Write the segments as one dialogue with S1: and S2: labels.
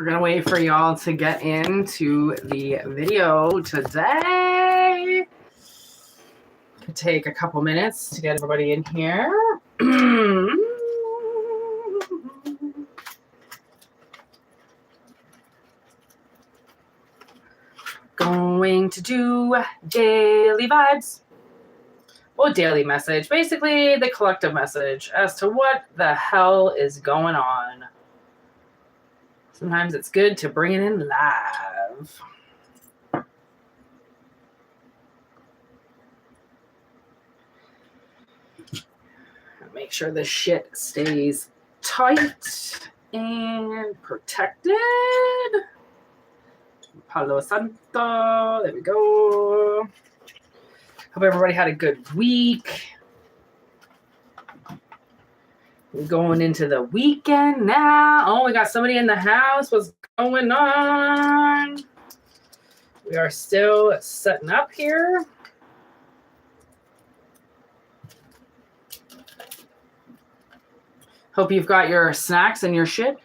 S1: We're going to wait for y'all to get into the video today. Could take a couple minutes to get everybody in here. Going to do daily vibes. Well, daily message. Basically, the collective message as to what the hell is going on. Sometimes it's good to bring it in live. Make sure this shit stays tight and protected. Palo Santo. There we go. Hope everybody had a good week. We're going into the weekend now. Oh, we got somebody in the house. What's going on? We are still setting up here. Hope you've got your snacks and your shit.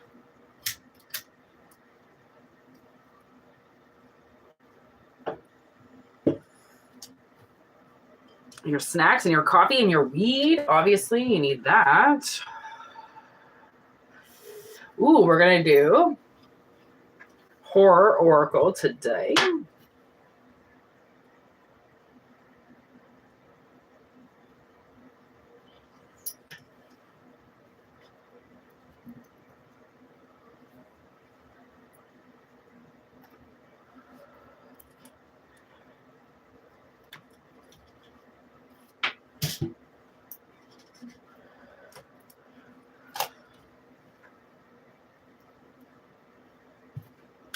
S1: Your snacks and your coffee and your weed. Obviously, you need that. Ooh, we're going to do Horror Oracle today.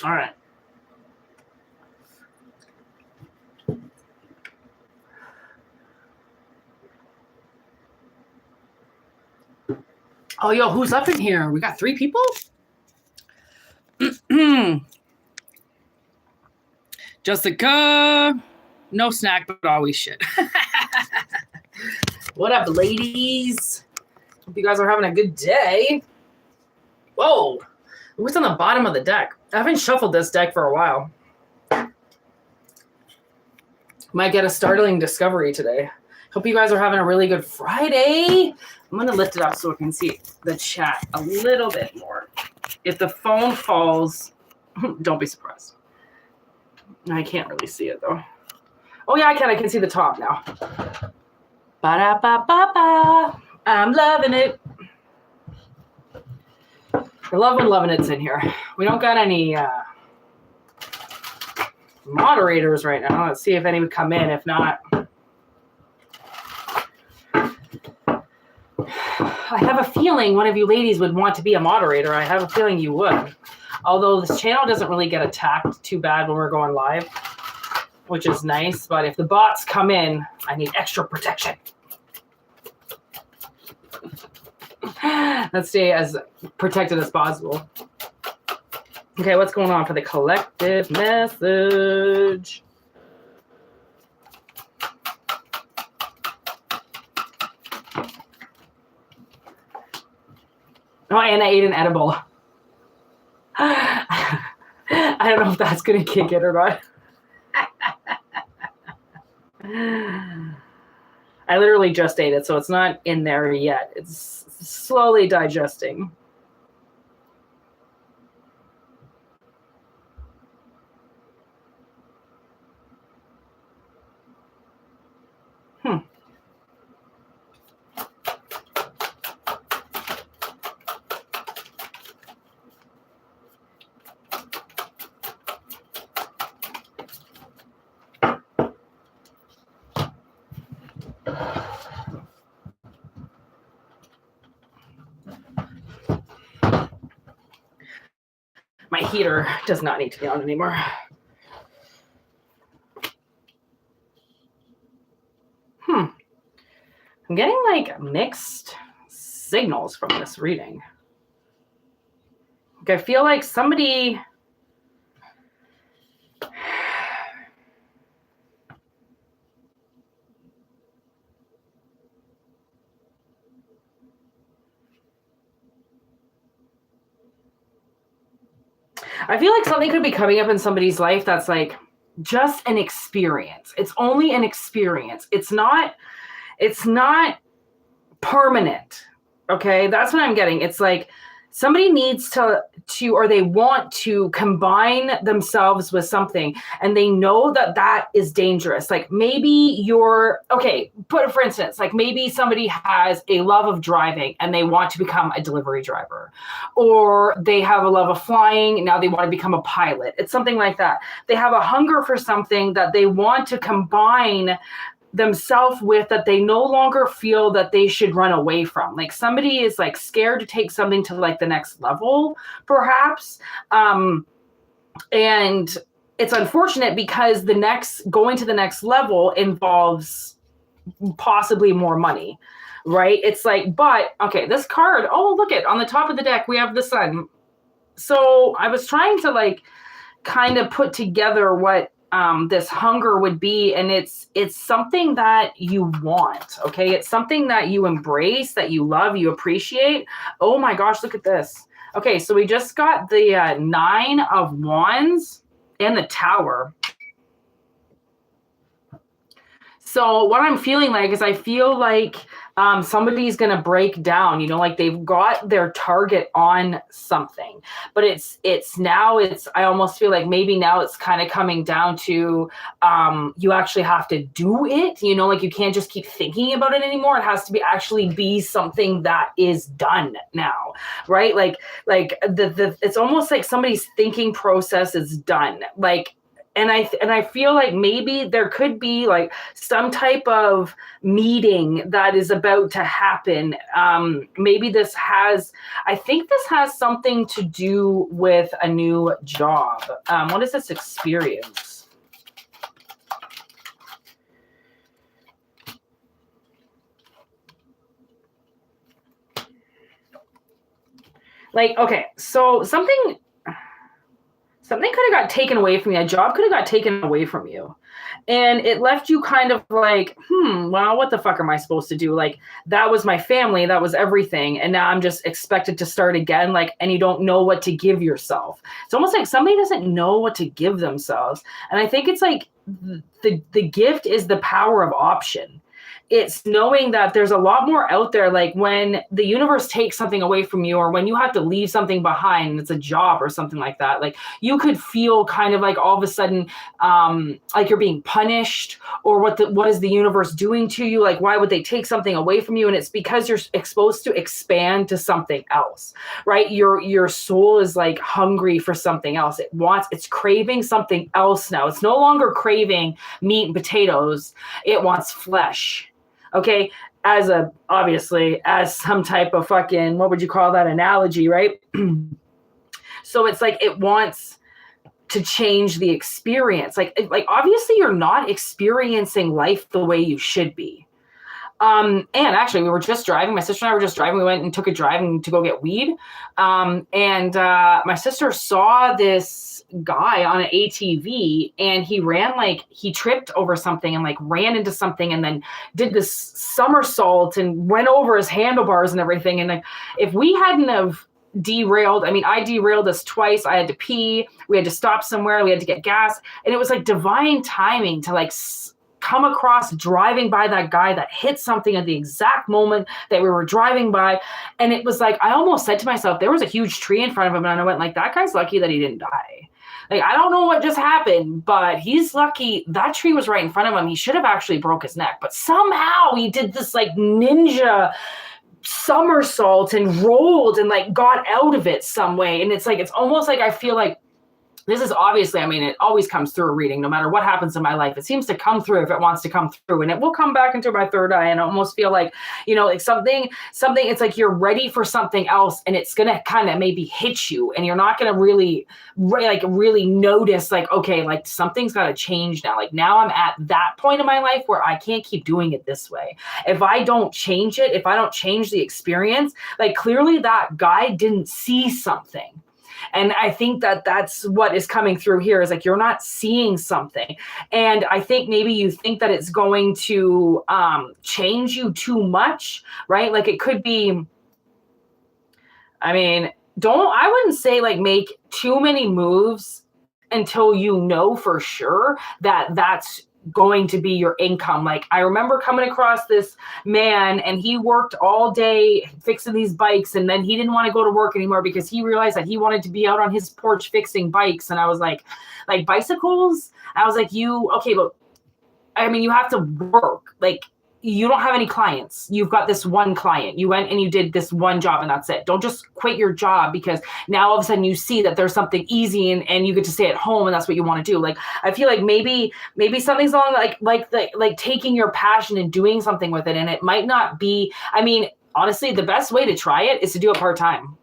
S1: All right. Oh, yo, who's up in here? We got 3 people? Jessica. No snack, but always shit. What up, ladies? Hope you guys are having a good day. Whoa. What's on the bottom of the deck? I haven't shuffled this deck for a while. Might get a startling discovery today. Hope you guys are having a really good Friday. I'm going to lift it up so we can see the chat a little bit more. If the phone falls, don't be surprised. I can't really see it, though. Oh, yeah, I can. I can see the top now. Ba-da-ba-ba-ba. I'm loving it. I love when Loving It's in here. We don't got any moderators right now. Let's see if any would come in. If not, I have a feeling one of you ladies would want to be a moderator. I have a feeling you would. Although this channel doesn't really get attacked too bad when we're going live, which is nice. But if the bots come in, I need extra protection. Let's stay as protected as possible. Okay, what's going on for the collective message? Oh, and I ate an edible. I don't know if that's going to kick it or not. I literally just ate it, so it's not in there yet. It's slowly digesting. My heater does not need to be on anymore. I'm getting like mixed signals from this reading. Like I feel like somebody I feel like something could be coming up in somebody's life that's like just an experience. It's only an experience. It's not permanent. Okay, that's what I'm getting. It's like somebody needs to or they want to combine themselves with something, and they know that is dangerous. Like maybe for instance, like maybe somebody has a love of driving and they want to become a delivery driver, or they have a love of flying, now they want to become a pilot. It's something like that. They have a hunger for something that they want to combine themselves with, that they no longer feel that they should run away from. Like somebody is like scared to take something to like the next level, perhaps. And it's unfortunate because going to the next level involves possibly more money, right? It's like, but okay, this card, oh, look it, on the top of the deck, we have the sun. So I was trying to like kind of put together what this hunger would be, and it's something that you want. Okay, it's something that you embrace, that you love, you appreciate. Oh my gosh, look at this. Okay, so we just got the 9 of Wands and the Tower. So what I'm feeling like is I feel like somebody's going to break down, you know, like they've got their target on something, but I almost feel like maybe now it's kind of coming down to you actually have to do it, you know, like you can't just keep thinking about it anymore. It has to actually be something that is done now, right? Like it's almost like somebody's thinking process is done. Like, and I feel like maybe there could be like some type of meeting that is about to happen. Maybe I think this has something to do with a new job. What is this experience? Like, okay, so something could have got taken away from you. A job could have got taken away from you. And it left you kind of like, well, what the fuck am I supposed to do? Like, that was my family. That was everything. And now I'm just expected to start again. Like, and you don't know what to give yourself. It's almost like somebody doesn't know what to give themselves. And I think it's like the gift is the power of option. It's knowing that there's a lot more out there. Like when the universe takes something away from you, or when you have to leave something behind, it's a job or something like that. Like you could feel kind of like all of a sudden, like you're being punished, or what is the universe doing to you? Like, why would they take something away from you? And it's because you're exposed to expand to something else, right? Your soul is like hungry for something else. It's craving something else now. It's no longer craving meat and potatoes. It wants flesh. Okay, obviously as some type of fucking, what would you call that analogy, right? So it's like it wants to change the experience. Like obviously you're not experiencing life the way you should be. And actually we were just driving, my sister and I were just driving. We went and took a drive to go get weed. And my sister saw this guy on an ATV, and he tripped over something and like ran into something, and then did this somersault and went over his handlebars and everything. And like, if we hadn't have derailed, I derailed us twice. I had to pee. We had to stop somewhere. We had to get gas. And it was like divine timing to like come across driving by that guy that hit something at the exact moment that we were driving by. And it was like, I almost said to myself, there was a huge tree in front of him. And I went like, that guy's lucky that he didn't die. Like, I don't know what just happened, but he's lucky. That tree was right in front of him. He should have actually broke his neck, but somehow he did this like ninja somersault and rolled and like got out of it some way. And it's like, it's almost like I feel like this is obviously, it always comes through a reading, no matter what happens in my life. It seems to come through if it wants to come through, and it will come back into my third eye. And I almost feel like, you know, like something, it's like you're ready for something else, and it's going to kind of maybe hit you, and you're not going to really notice like, okay, like something's got to change now. Like now I'm at that point in my life where I can't keep doing it this way. If I don't change it, if I don't change the experience, like clearly that guy didn't see something. And I think that that's what is coming through here, is like you're not seeing something. And I think maybe you think that it's going to change you too much, right? Like it could be, I wouldn't say like make too many moves until you know for sure that that's going to be your income. Like I remember coming across this man and he worked all day fixing these bikes, and then he didn't want to go to work anymore because he realized that he wanted to be out on his porch fixing bikes. And I was like bicycles? I was like, okay, but I mean, you have to work. Like, you don't have any clients. You've got this one client. You went and you did this one job and that's it. Don't just quit your job because now all of a sudden you see that there's something easy and you get to stay at home and that's what you want to do. Like, I feel like maybe something's along like taking your passion and doing something with it. And it might not be, I mean, honestly, the best way to try it is to do it part-time.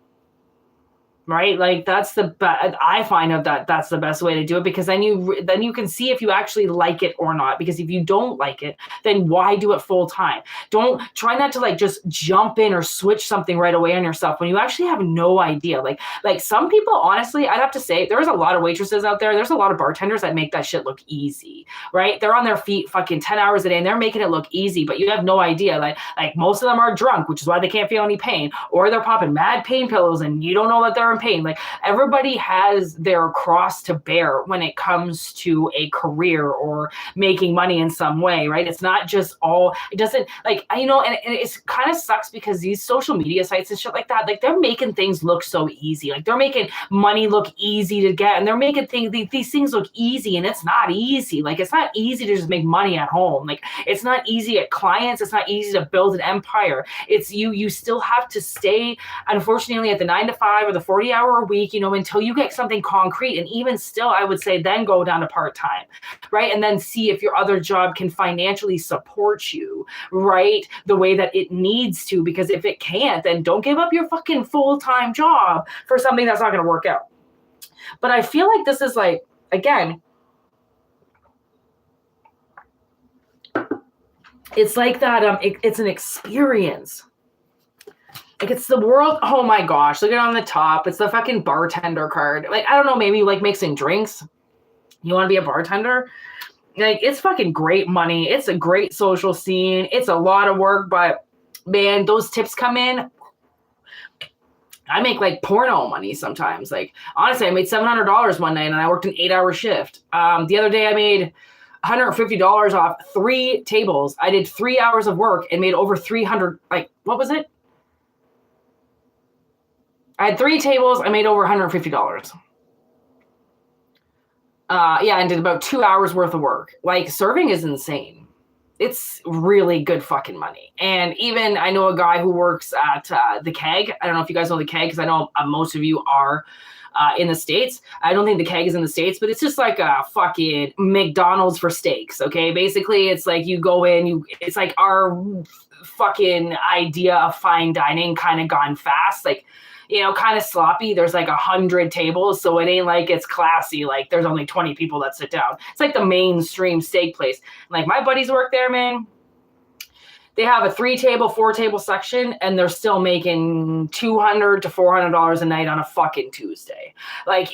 S1: Right? Like that's I find out that that's the best way to do it, because then you can see if you actually like it or not. Because if you don't like it, then why do it full time? Don't try not to like just jump in or switch something right away on yourself when you actually have no idea. Like some people, honestly, I'd have to say there's a lot of waitresses out there. There's a lot of bartenders that make that shit look easy, right? They're on their feet fucking 10 hours a day and they're making it look easy, but you have no idea. Like most of them are drunk, which is why they can't feel any pain, or they're popping mad pain pillows and you don't know that they're in pain. Like everybody has their cross to bear when it comes to a career or making money in some way, right? It's not just all, it doesn't like, and it's kind of sucks because these social media sites and shit like that, like they're making things look so easy. Like they're making money look easy to get, and they're making these things look easy, and it's not easy. Like it's not easy to just make money at home. Like it's not easy at clients. It's not easy to build an empire. It's you still have to stay, unfortunately, at the 9 to 5 or the 40-hour week, until you get something concrete. And even still, I would say then go down to part-time, right? And then see if your other job can financially support you, right? The way that it needs to, because if it can't, then don't give up your fucking full-time job for something that's not going to work out. But I feel like this is like, again, it's like that, it's an experience. Like it's the world. Oh my gosh. Look at it on the top. It's the fucking bartender card. Like, I don't know, maybe you like mixing drinks. You want to be a bartender? Like it's fucking great money. It's a great social scene. It's a lot of work, but man, those tips come in. I make like porno money sometimes. Like honestly, I made $700 one night and I worked an 8-hour shift. The other day I made $150 off 3 tables. I did 3 hours of work and made over 300. Like, what was it? I had 3 tables. I made over $150. Yeah, and did about 2 hours worth of work. Like, serving is insane. It's really good fucking money. And even I know a guy who works at the Keg. I don't know if you guys know the Keg, because I know most of you are in the States. I don't think the Keg is in the States, but it's just like a fucking McDonald's for steaks, okay? Basically, it's like you go in, it's like our fucking idea of fine dining kind of gone fast. Like, kind of sloppy. There's like 100 tables, so it ain't like it's classy. Like there's only 20 people that sit down. It's like the mainstream steak place. Like my buddies work there, man. They have a 3-table, 4-table section, and they're still making $200 to $400 a night on a fucking Tuesday. Like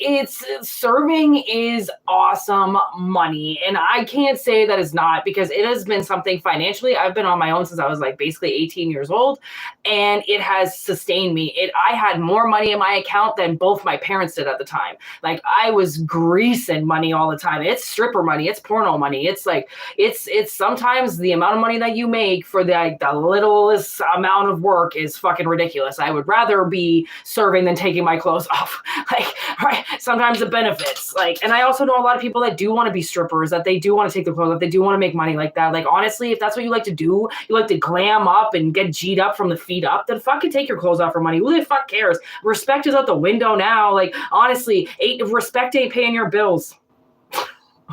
S1: serving is awesome money, and I can't say that it's not, because it has been something financially. I've been on my own since I was like basically 18 years old, and it has sustained me. I had more money in my account than both my parents did at the time. Like I was greasing money all the time. It's stripper money. It's porno money. It's like it's sometimes the amount of money that you make for the littlest amount of work is fucking ridiculous. I would rather be serving than taking my clothes off. Like, right? Sometimes the benefits. Like, and I also know a lot of people that do want to be strippers, that they do want to take their clothes off, they do want to make money like that. Like, honestly, if that's what you like to do, you like to glam up and get G'd up from the feet up, then fucking take your clothes off for money. Who the fuck cares? Respect is out the window now. Like, honestly, respect ain't paying your bills.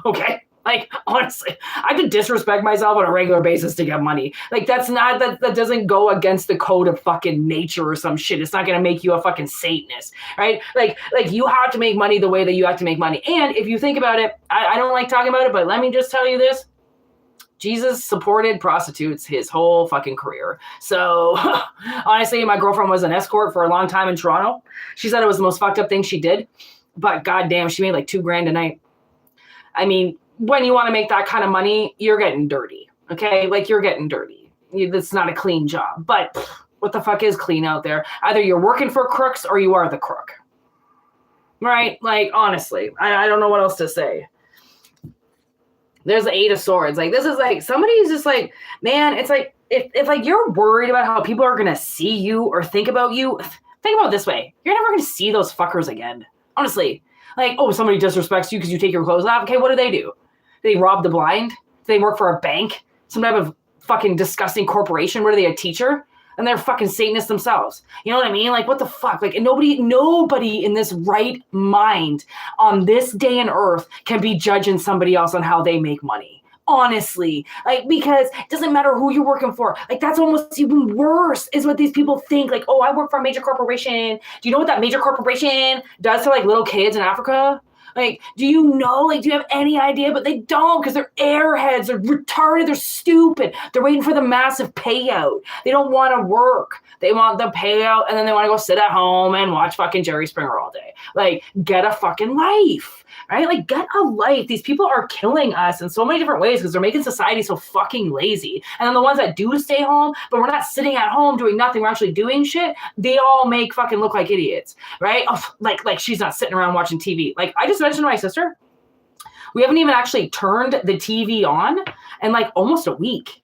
S1: Okay? Like, honestly, I could disrespect myself on a regular basis to get money. Like, that doesn't go against the code of fucking nature or some shit. It's not going to make you a fucking Satanist, right? Like you have to make money the way that you have to make money. And if you think about it, I don't like talking about it, but let me just tell you this. Jesus supported prostitutes his whole fucking career. So honestly, my girlfriend was an escort for a long time in Toronto. She said it was the most fucked up thing she did, but goddamn, she made like $2,000 a night. I mean, when you want to make that kind of money, you're getting dirty. Okay. Like you're getting dirty. That's not a clean job, but what the fuck is clean out there. Either you're working for crooks or you are the crook. Right? Like, honestly, I don't know what else to say. There's the 8 of Swords. Like, this is like, somebody's just like, man, it's like, if like you're worried about how people are going to see you or think about you, think about it this way. You're never going to see those fuckers again. Honestly. Like, oh, somebody disrespects you because you take your clothes off. Okay, what do? Do they rob the blind? Do they work for a bank? Some type of fucking disgusting corporation? What are they, a teacher? And they're fucking Satanists themselves. You know what I mean? Like, what the fuck? Like, nobody in this right mind on this day and earth can be judging somebody else on how they make money. Honestly, like, because it doesn't matter who you're working for. Like, that's almost even worse is what these people think. Like, oh, I work for a major corporation. Do you know what that major corporation does to like little kids in Africa? Like, do you know? Like, do you have any idea? But they don't, because they're airheads. They're retarded. They're stupid. They're waiting for the massive payout. They don't want to work. They want the payout, and then they want to go sit at home and watch fucking Jerry Springer all day. Like, get a fucking life, right? Like, get a life. These people are killing us in so many different ways because they're making society so fucking lazy. And then the ones that do stay home, but we're not sitting at home doing nothing, we're actually doing shit, they all make fucking look like idiots, right? Oh, like she's not sitting around watching TV. Like, I just mentioned to my sister, we haven't even actually turned the TV on in like almost a week.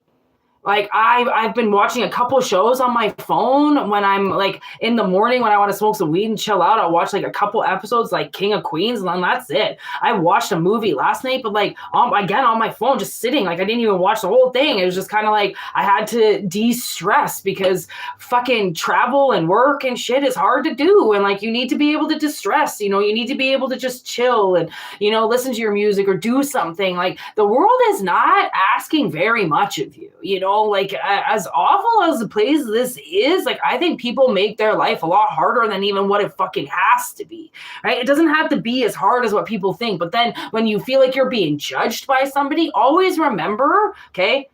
S1: Like, I've been watching a couple shows on my phone when I'm like in the morning when I want to smoke some weed and chill out. I'll watch like a couple episodes like King of Queens, and then that's it. I watched a movie last night, but like again on my phone, just sitting. Like, I didn't even watch the whole thing. It was just kind of like I had to de-stress because fucking travel and work and shit is hard to do. And like, you need to be able to distress. You know, you need to be able to just chill and, you know, listen to your music or do something. Like, the world is not asking very much of you, you know. Like, as awful as the place this is, like, I think people make their life a lot harder than even what it fucking has to be, right? It doesn't have to be as hard as what people think. But then when you feel like you're being judged by somebody, always remember, okay,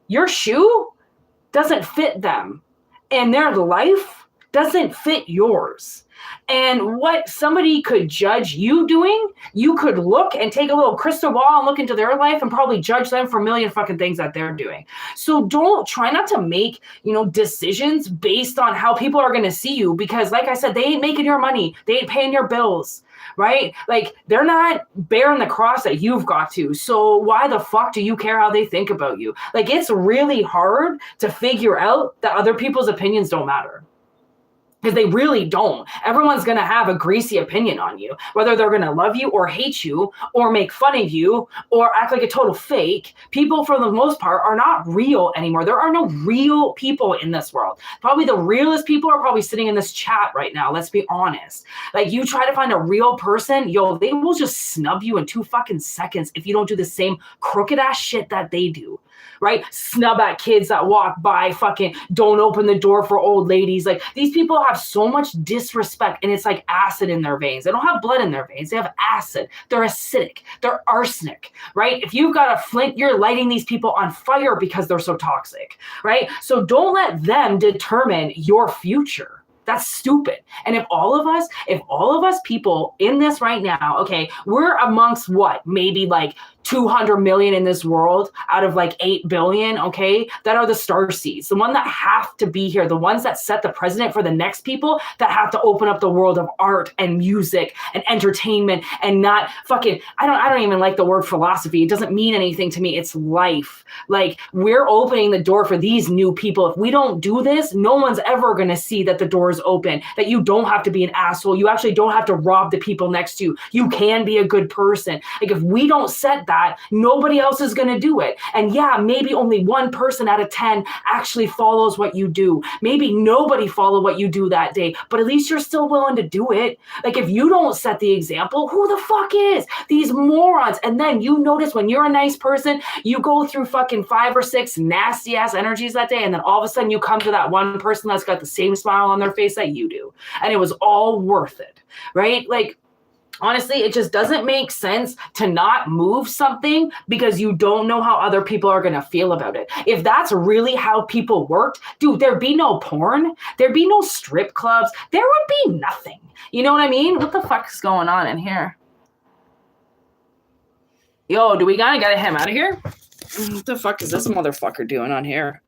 S1: your shoe doesn't fit them and their life doesn't fit yours. And what somebody could judge you doing, you could look and take a little crystal ball and look into their life and probably judge them for a million fucking things that they're doing. So try not to make, you know, decisions based on how people are going to see you, because like I said, they ain't making your money. They ain't paying your bills, right? Like, they're not bearing the cross that you've got to. So why the fuck do you care how they think about you? Like, it's really hard to figure out that other people's opinions don't matter. Because they really don't. Everyone's going to have a greasy opinion on you, whether they're going to love you or hate you or make fun of you or act like a total fake. People, for the most part, are not real anymore. There are no real people in this world. Probably the realest people are probably sitting in this chat right now. Let's be honest. Like, you try to find a real person, yo, they will just snub you in 2 fucking seconds if you don't do the same crooked ass shit that they do. Right? Snub at kids that walk by, fucking don't open the door for old ladies. Like, these people have so much disrespect, and it's like acid in their veins. They don't have blood in their veins. They have acid. They're acidic. They're arsenic, right? If you've got a flint, you're lighting these people on fire because they're so toxic, right? So don't let them determine your future. That's stupid. And if all of us people in this right now, okay, we're amongst what? Maybe like 200 million in this world out of like 8 billion, okay? That are the starseeds, the one that have to be here, the ones that set the precedent for the next people that have to open up the world of art and music and entertainment and not fucking, I don't even like the word philosophy. It doesn't mean anything to me. It's life. Like, we're opening the door for these new people. If we don't do this, no one's ever going to see that the door is open, that you don't have to be an asshole. You actually don't have to rob the people next to you. You can be a good person. Like, if we don't set that, nobody else is going to do it. And yeah, maybe only 1 person out of 10 actually follows what you do. Maybe nobody follow what you do that day, but at least you're still willing to do it. Like, if you don't set the example, who the fuck is? These morons. And then you notice when you're a nice person, you go through fucking 5 or 6 nasty ass energies that day, and then all of a sudden you come to that one person that's got the same smile on their face that you do. And it was all worth it, right? Like, honestly, it just doesn't make sense to not move something because you don't know how other people are going to feel about it. If that's really how people worked, dude, there'd be no porn. There'd be no strip clubs. There would be nothing. You know what I mean? What the fuck is going on in here? Yo, do we gotta get him out of here? What the fuck is this motherfucker doing on here?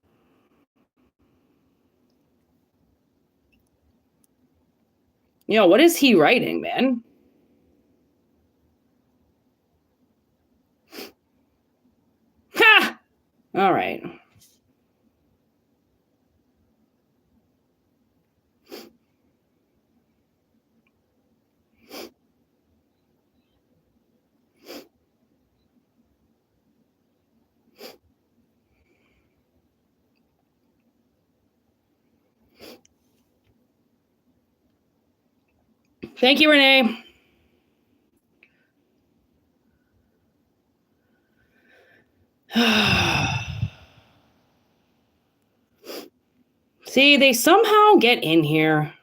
S1: What is he writing, man? Ha! All right. Thank you, Renee. See, they somehow get in here.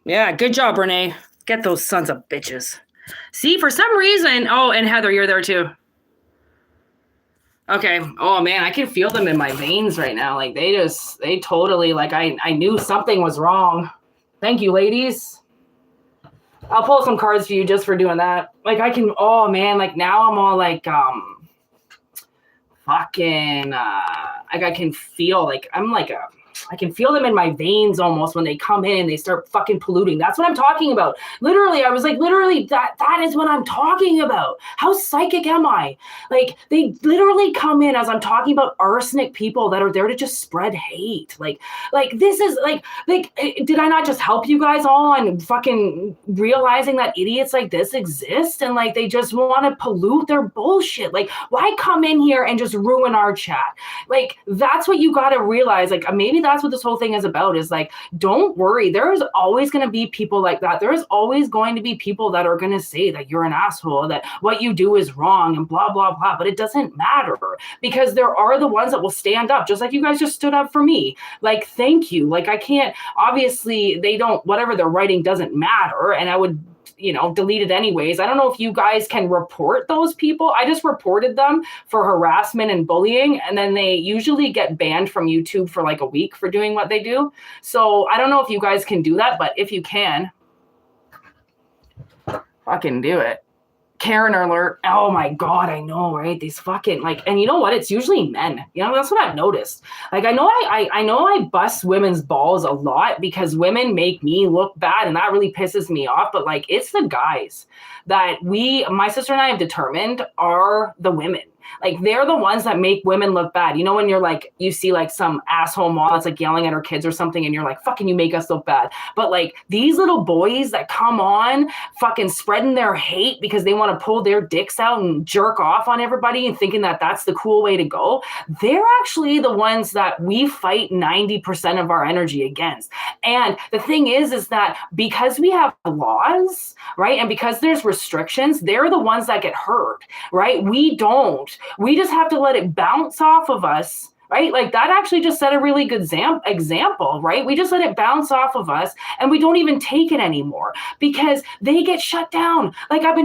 S1: Yeah, good job, Renee. Get those sons of bitches. See, for some reason, and Heather, you're there too. Okay. Oh man, I can feel them in my veins right now. Like they totally, like I knew something was wrong. Thank you, ladies. I'll pull some cards for you just for doing that. Like I can, oh man, like now I'm all like, fucking, like I can feel like, I can feel them in my veins almost when they come in and they start fucking polluting. That's what I'm talking about. Literally, I was like, that is what I'm talking about. How psychic am I? Like, they literally come in as I'm talking about arsenic people that are there to just spread hate. Like this is like, did I not just help you guys all on fucking realizing that idiots like this exist? And like, they just want to pollute their bullshit. Like, why come in here and just ruin our chat? Like, that's what you got to realize. Like, maybe that's what this whole thing is about, is like, don't worry. There's always going to be people like that. There's always going to be people that are going to say that you're an asshole, that what you do is wrong and blah, blah, blah. But it doesn't matter, because there are the ones that will stand up, just like you guys just stood up for me. Like, thank you. Like, I can't, obviously they don't, whatever they're writing doesn't matter. And I would, delete it anyways. I don't know if you guys can report those people. I just reported them for harassment and bullying, and then they usually get banned from YouTube for like a week for doing what they do. So I don't know if you guys can do that, but if you can, fucking do it. Karen alert. Oh my God, I know, right? These fucking, like, and you know what? It's usually men. That's what I've noticed. Like, I know I bust women's balls a lot because women make me look bad, and that really pisses me off. But like, it's the guys that my sister and I have determined are the women. Like, they're the ones that make women look bad. When you're like, you see like some asshole mom that's like yelling at her kids or something, and you're like, fucking, you make us look bad. But like, these little boys that come on fucking spreading their hate because they want to pull their dicks out and jerk off on everybody and thinking that that's the cool way to go, they're actually the ones that we fight 90% of our energy against. And the thing is that because we have laws, right, and because there's restrictions, they're the ones that get hurt, right? We don't. We just have to let it bounce off of us, right? Like, that actually just set a really good example, right? We just let it bounce off of us, and we don't even take it anymore because they get shut down. Like, I've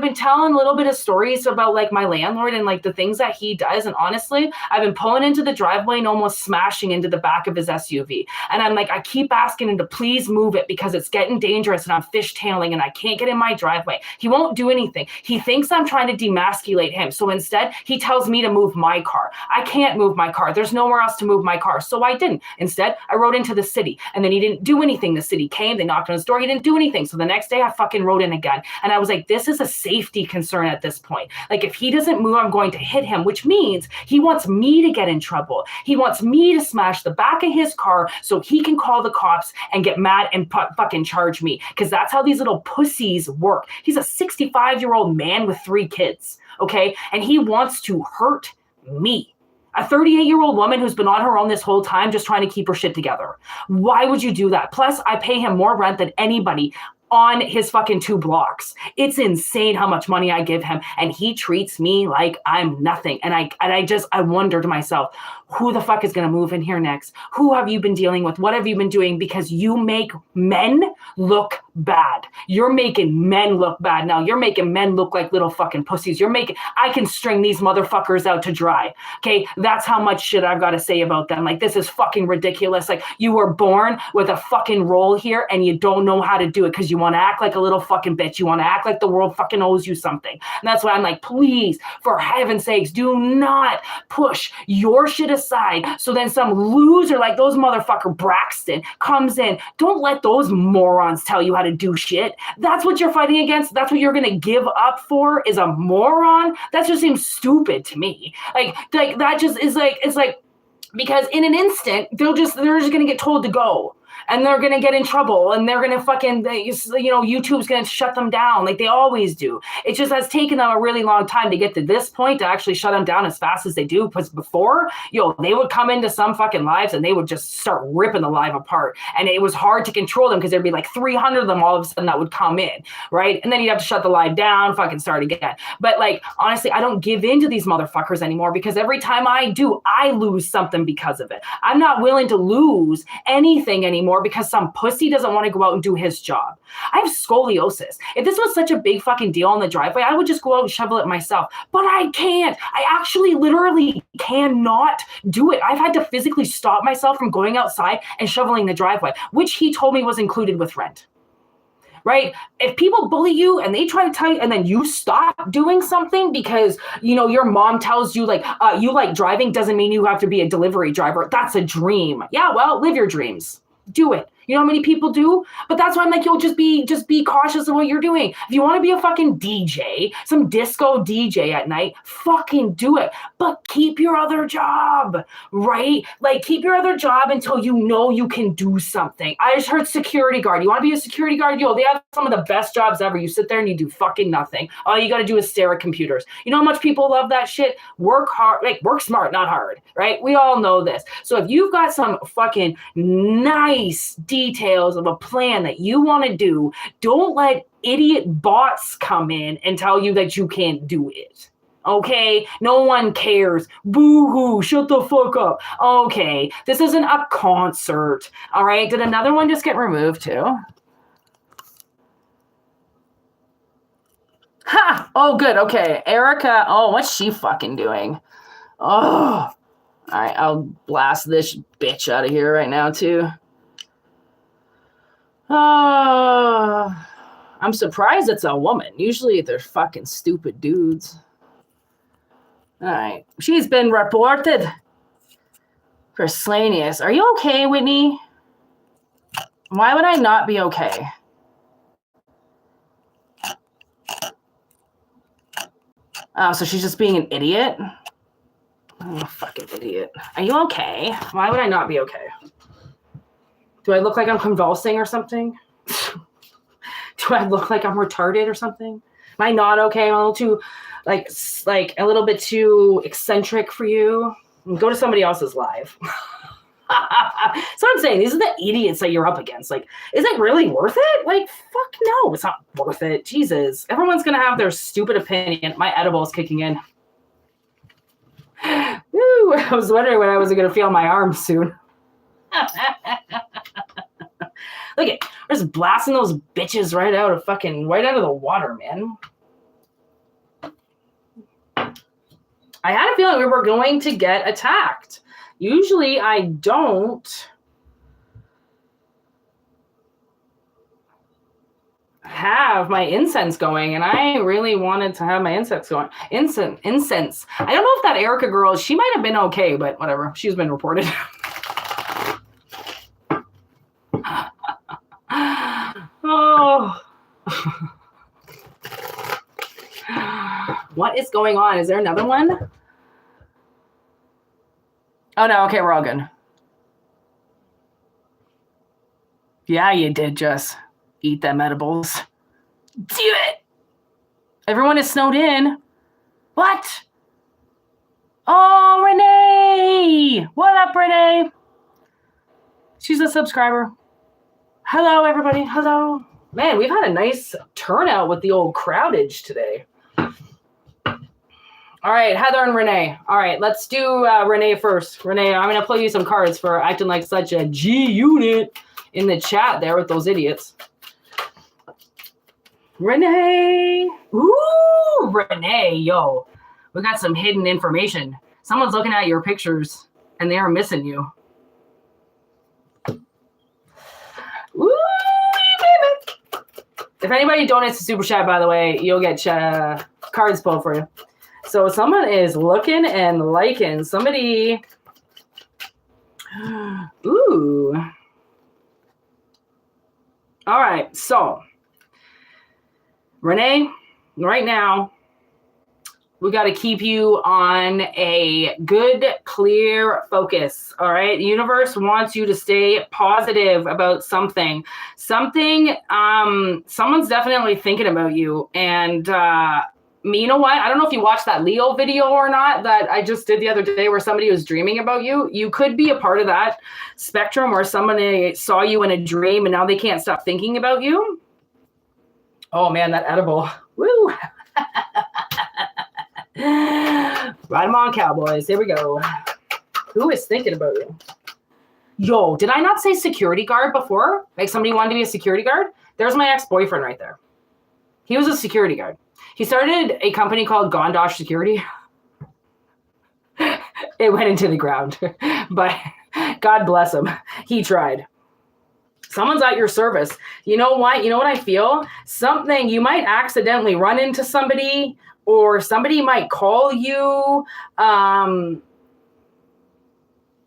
S1: been telling a little bit of stories about like my landlord and like the things that he does. And honestly, I've been pulling into the driveway and almost smashing into the back of his SUV. And I'm like, I keep asking him to please move it because it's getting dangerous and I'm fishtailing and I can't get in my driveway. He won't do anything. He thinks I'm trying to demasculate him. So instead, he tells me to move my car. I can't move my car. There's nowhere else to move my car. So I didn't. Instead, I rode into the city, and then he didn't do anything. The city came, they knocked on his door. He didn't do anything. So the next day I fucking rode in again. And I was like, this is a safety concern at this point. Like, if he doesn't move, I'm going to hit him, which means he wants me to get in trouble. He wants me to smash the back of his car so he can call the cops and get mad and fucking charge me. Because that's how these little pussies work. He's a 65-year-old man with 3 kids. Okay. And he wants to hurt me. A 38-year-old woman who's been on her own this whole time just trying to keep her shit together. Why would you do that? Plus, I pay him more rent than anybody on his fucking 2 blocks. It's insane how much money I give him, and he treats me like I'm nothing. And I wonder to myself, who the fuck is going to move in here next? Who have you been dealing with? What have you been doing? Because you make men look bad. You're making men look bad now. You're making men look like little fucking pussies. I can string these motherfuckers out to dry. Okay, that's how much shit I've got to say about them. Like, this is fucking ridiculous. Like, you were born with a fucking role here and you don't know how to do it because you want to act like a little fucking bitch. You want to act like the world fucking owes you something. And that's why I'm like, please, for heaven's sakes, do not push your shit aside so then some loser like those motherfucker Braxton comes in. Don't let those morons tell you how to do shit. That's what you're fighting against. That's what you're going to give up for, is a moron. That just seems stupid to me. Like that just is like, it's like, because in an instant, they're just going to get told to go. And they're going to get in trouble, and they're going to fucking, YouTube's going to shut them down like they always do. It just has taken them a really long time to get to this point to actually shut them down as fast as they do. Because before, they would come into some fucking lives and they would just start ripping the live apart. And it was hard to control them because there'd be like 300 of them all of a sudden that would come in, right? And then you'd have to shut the live down, fucking start again. But like, honestly, I don't give in to these motherfuckers anymore because every time I do, I lose something because of it. I'm not willing to lose anything anymore because some pussy doesn't want to go out and do his job. I have scoliosis. If this was such a big fucking deal on the driveway, I would just go out and shovel it myself. But I can't. I actually literally cannot do it. I've had to physically stop myself from going outside and shoveling the driveway, which he told me was included with rent. Right? If people bully you and they try to tell you, and then you stop doing something because, your mom tells you you like driving doesn't mean you have to be a delivery driver. That's a dream. Yeah, well, live your dreams. Do it. You know how many people do? But that's why I'm like, just be cautious of what you're doing. If you want to be a fucking DJ, some disco DJ at night, fucking do it. But keep your other job, right? Like, keep your other job until you know you can do something. I just heard security guard. You want to be a security guard? They have some of the best jobs ever. You sit there and you do fucking nothing. All you got to do is stare at computers. You know how much people love that shit? Work hard, work smart, not hard, right? We all know this. So if you've got some fucking nice details of a plan that you want to do, don't let idiot bots come in and tell you that you can't do it. Okay? No one cares. Boo-hoo, shut the fuck up. Okay, this isn't a concert. All right, did another one just get removed too? Ha! Oh, good. Okay, Erica. Oh, what's she fucking doing? Oh, all right, I'll blast this bitch out of here right now too. I'm surprised it's a woman. Usually they're fucking stupid dudes. All right. She's been reported for slanniest. Are you okay, Whitney? Why would I not be okay? Oh, so she's just being an idiot? Oh, fucking idiot. Are you okay? Why would I not be okay? Do I look like I'm convulsing or something? Do I look like I'm retarded or something? Am I not okay? I'm a little too, like a little bit too eccentric for you? Go to somebody else's live. So I'm saying, these are the idiots that you're up against. Like, is it really worth it? Like, fuck no, it's not worth it. Jesus. Everyone's going to have their stupid opinion. My edible is kicking in. Woo, I was wondering when I was going to feel my arms soon. Look at, we're just blasting those bitches right out of the water, man. I had a feeling we were going to get attacked. Usually I don't have my incense going, and I really wanted to have my incense going. Incense. I don't know if that Erica girl, she might have been okay, but whatever. She's been reported. Oh. What is going on? Is there another one? Oh, no. Okay, we're all good. Yeah, you did just eat them edibles. Do it. Everyone is snowed in. What? Oh, Renee. What up, Renee? She's a subscriber. Hello, everybody. Hello. Man, we've had a nice turnout with the old crowdage today. All right, Heather and Renee. All right, let's do Renee first. Renee, I'm going to play you some cards for acting like such a G unit in the chat there with those idiots. Renee. Ooh, Renee, yo. We got some hidden information. Someone's looking at your pictures and they are missing you. Ooh, baby. If anybody donates to Super Chat, by the way, you'll get cards pulled for you. So someone is looking and liking. Somebody. Ooh. All right. So, Renee, right now, we got to keep you on a good, clear focus. All right. The universe wants you to stay positive about something. Someone's definitely thinking about you. And you know what? I don't know if you watched that Leo video or not that I just did the other day where somebody was dreaming about you. You could be a part of that spectrum where somebody saw you in a dream and now they can't stop thinking about you. Oh, man, that edible. Woo. Ride them on, cowboys. Here we go. Who is thinking about you? Yo, did I not say security guard before? Like somebody wanted to be a security guard? There's my ex-boyfriend right there. He was a security guard. He started a company called Gondosh Security. It went into the ground. But God bless him. He tried. Someone's at your service. You know what? You know what I feel? Something, you might accidentally run into somebody or somebody might call you.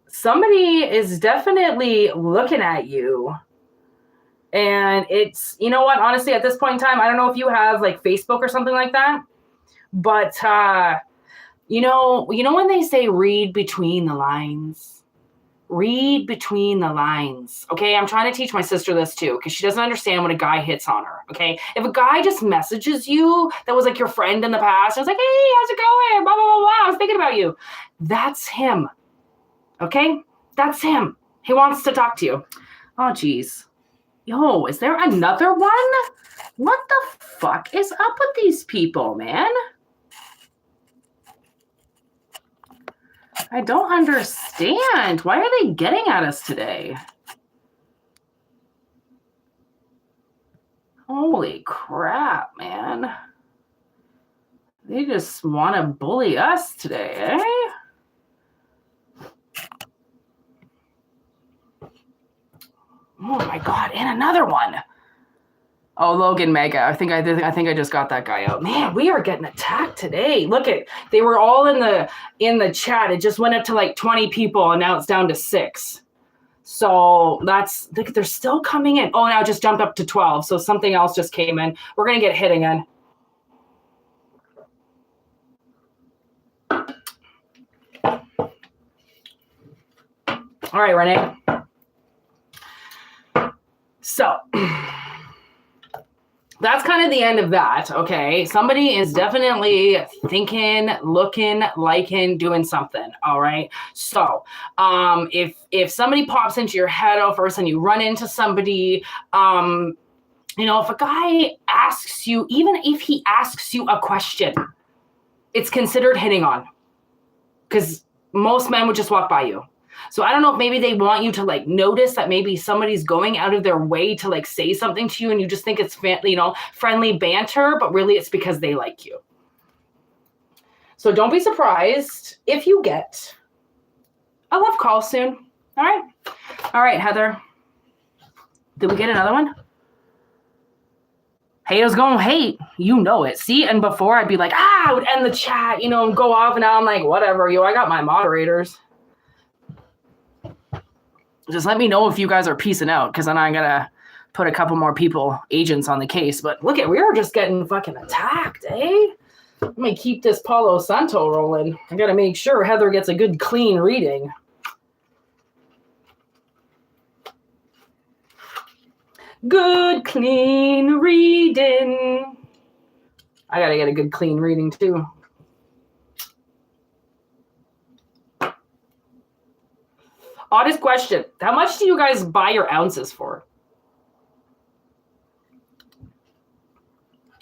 S1: Somebody is definitely looking at you. And it's, you know what, honestly, at this point in time, I don't know if you have like Facebook or something like that, but, you know, when they say read between the lines, read between the lines. Okay. I'm trying to teach my sister this too, because she doesn't understand when a guy hits on her. Okay. If a guy just messages you that was like your friend in the past, and was like, hey, how's it going? Blah, blah, blah, blah. I was thinking about you. That's him. Okay. That's him. He wants to talk to you. Oh, geez. Yo, is there another one? What the fuck is up with these people, man? I don't understand. Why are they getting at us today? Holy crap, man. They just want to bully us today, eh? Oh my God, and another one. Oh, Logan Mega. I think I just got that guy out. Man, we are getting attacked today. Look at, they were all in the chat. It just went up to like 20 people and now it's down to 6. So that's, they're still coming in. Oh, now it just jumped up to 12. So something else just came in. We're going to get hit again. All right, Renee. So that's kind of the end of that, okay? Somebody is definitely thinking, looking, liking, doing something, all right? So if somebody pops into your head at first and you run into somebody, you know, if a guy asks you, even if he asks you a question, it's considered hitting on because most men would just walk by you. So I don't know if maybe they want you to like notice that maybe somebody's going out of their way to like say something to you and you just think it's, you know, friendly banter, but really it's because they like you. So don't be surprised if you get a love call soon. All right. All right, Heather. Did we get another one? Haters gonna hate. You know it. See, and before I'd be like, I would end the chat, you know, and go off, and now I'm like, whatever, yo, I got my moderators. Just let me know if you guys are peacing out, because then I gotta put a couple more agents on the case. But look at, we are just getting fucking attacked, eh? Let me keep this Palo Santo rolling. I gotta make sure Heather gets a good clean reading. Good clean reading. I gotta get a good clean reading too. Oddest question. How much do you guys buy your ounces for?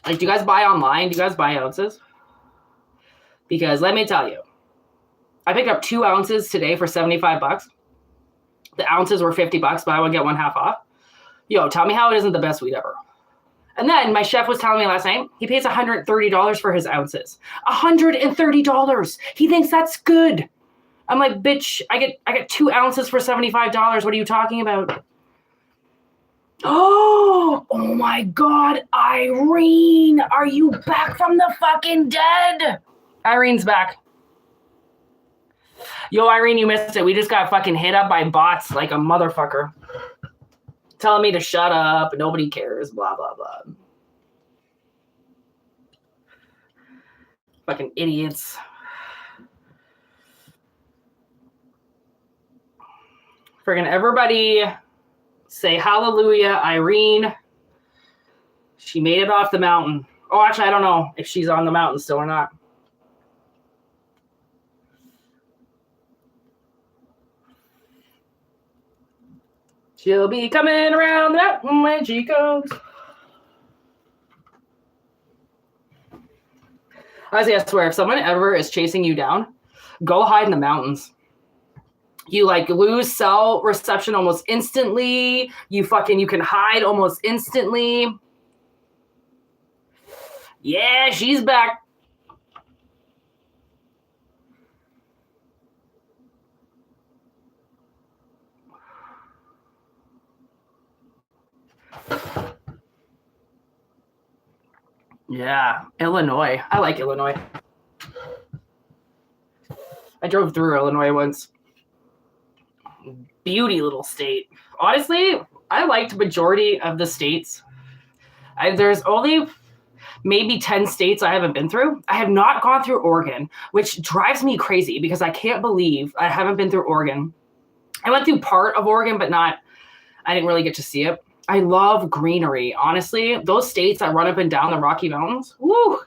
S1: Like, do you guys buy online? Do you guys buy ounces? Because let me tell you, I picked up 2 ounces today for $75. The ounces were $50, but I would get one half off. Yo, tell me how it isn't the best weed ever. And then my chef was telling me last night, he pays $130 for his ounces. $130. He thinks that's good. I'm like, bitch, I get 2 ounces for $75. What are you talking about? Oh my God, Irene, are you back from the fucking dead? Irene's back. Yo, Irene, you missed it. We just got fucking hit up by bots like a motherfucker. Telling me to shut up, nobody cares, blah, blah, blah. Fucking idiots. Friggin' everybody say hallelujah, Irene. She made it off the mountain. Oh, actually, I don't know if she's on the mountain still or not. She'll be coming around the mountain when she goes. Honestly, I swear, if someone ever is chasing you down, go hide in the mountains. You like lose cell reception almost instantly. You can hide almost instantly. Yeah, she's back. Yeah, Illinois. I like Illinois. I drove through Illinois once. Beauty little state. Honestly, I liked majority of the states. There's only maybe 10 states I haven't been through. I have not gone through Oregon, which drives me crazy because I can't believe I haven't been through Oregon. I went through part of Oregon, but I didn't really get to see it. I love greenery. Honestly, those states that run up and down the Rocky Mountains, woo!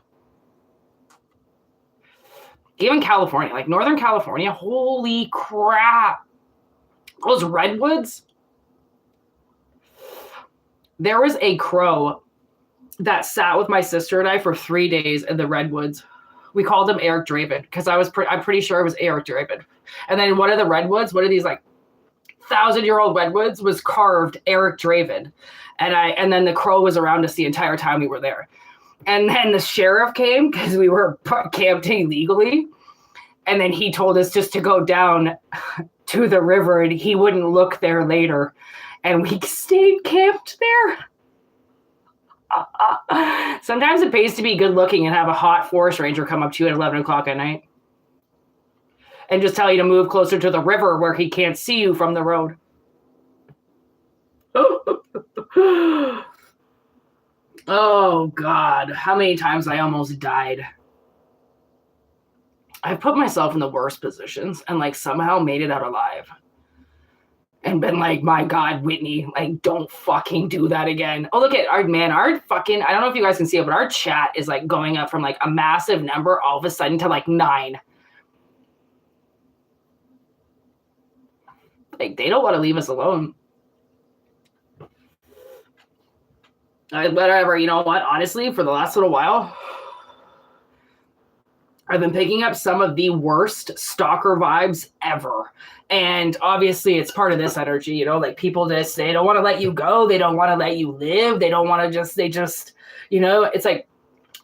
S1: Even California, like Northern California, holy crap. Those redwoods. There was a crow that sat with my sister and I for 3 days in the redwoods. We called him Eric Draven because I'm pretty sure it was Eric Draven. And then one of the redwoods, one of these like 1,000-year-old redwoods, was carved Eric Draven. And then the crow was around us the entire time we were there. And then the sheriff came because we were camping legally. And then he told us just to go down to the river and he wouldn't look there later. And we stayed camped there. Sometimes it pays to be good looking and have a hot forest ranger come up to you at 11 o'clock at night and just tell you to move closer to the river where he can't see you from the road. Oh, God. How many times I almost died. I've put myself in the worst positions and like somehow made it out alive. And been like, my God, Whitney, like, don't fucking do that again. Oh, look at our fucking, I don't know if you guys can see it, but our chat is like going up from like a massive number all of a sudden to like 9. Like, they don't want to leave us alone. Whatever, you know what? Honestly, for the last little while, I've been picking up some of the worst stalker vibes ever. And obviously it's part of this energy, you know, like people just, they don't want to let you go. They don't want to let you live. They don't want to they just, you know, it's like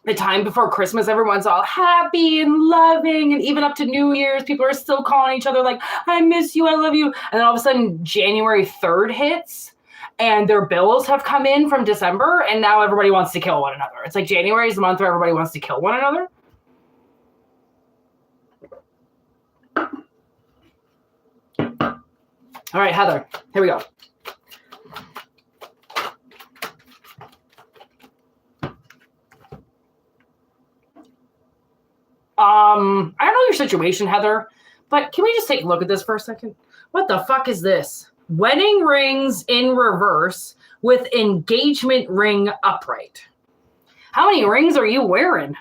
S1: the time before Christmas, everyone's all happy and loving. And even up to New Year's, people are still calling each other like, I miss you, I love you. And then all of a sudden January 3rd hits and their bills have come in from December. And now everybody wants to kill one another. It's like January is the month where everybody wants to kill one another. All right, Heather, here we go. I don't know your situation, Heather, but can we just take a look at this for a second? What the fuck is this? Wedding rings in reverse with engagement ring upright. How many rings are you wearing?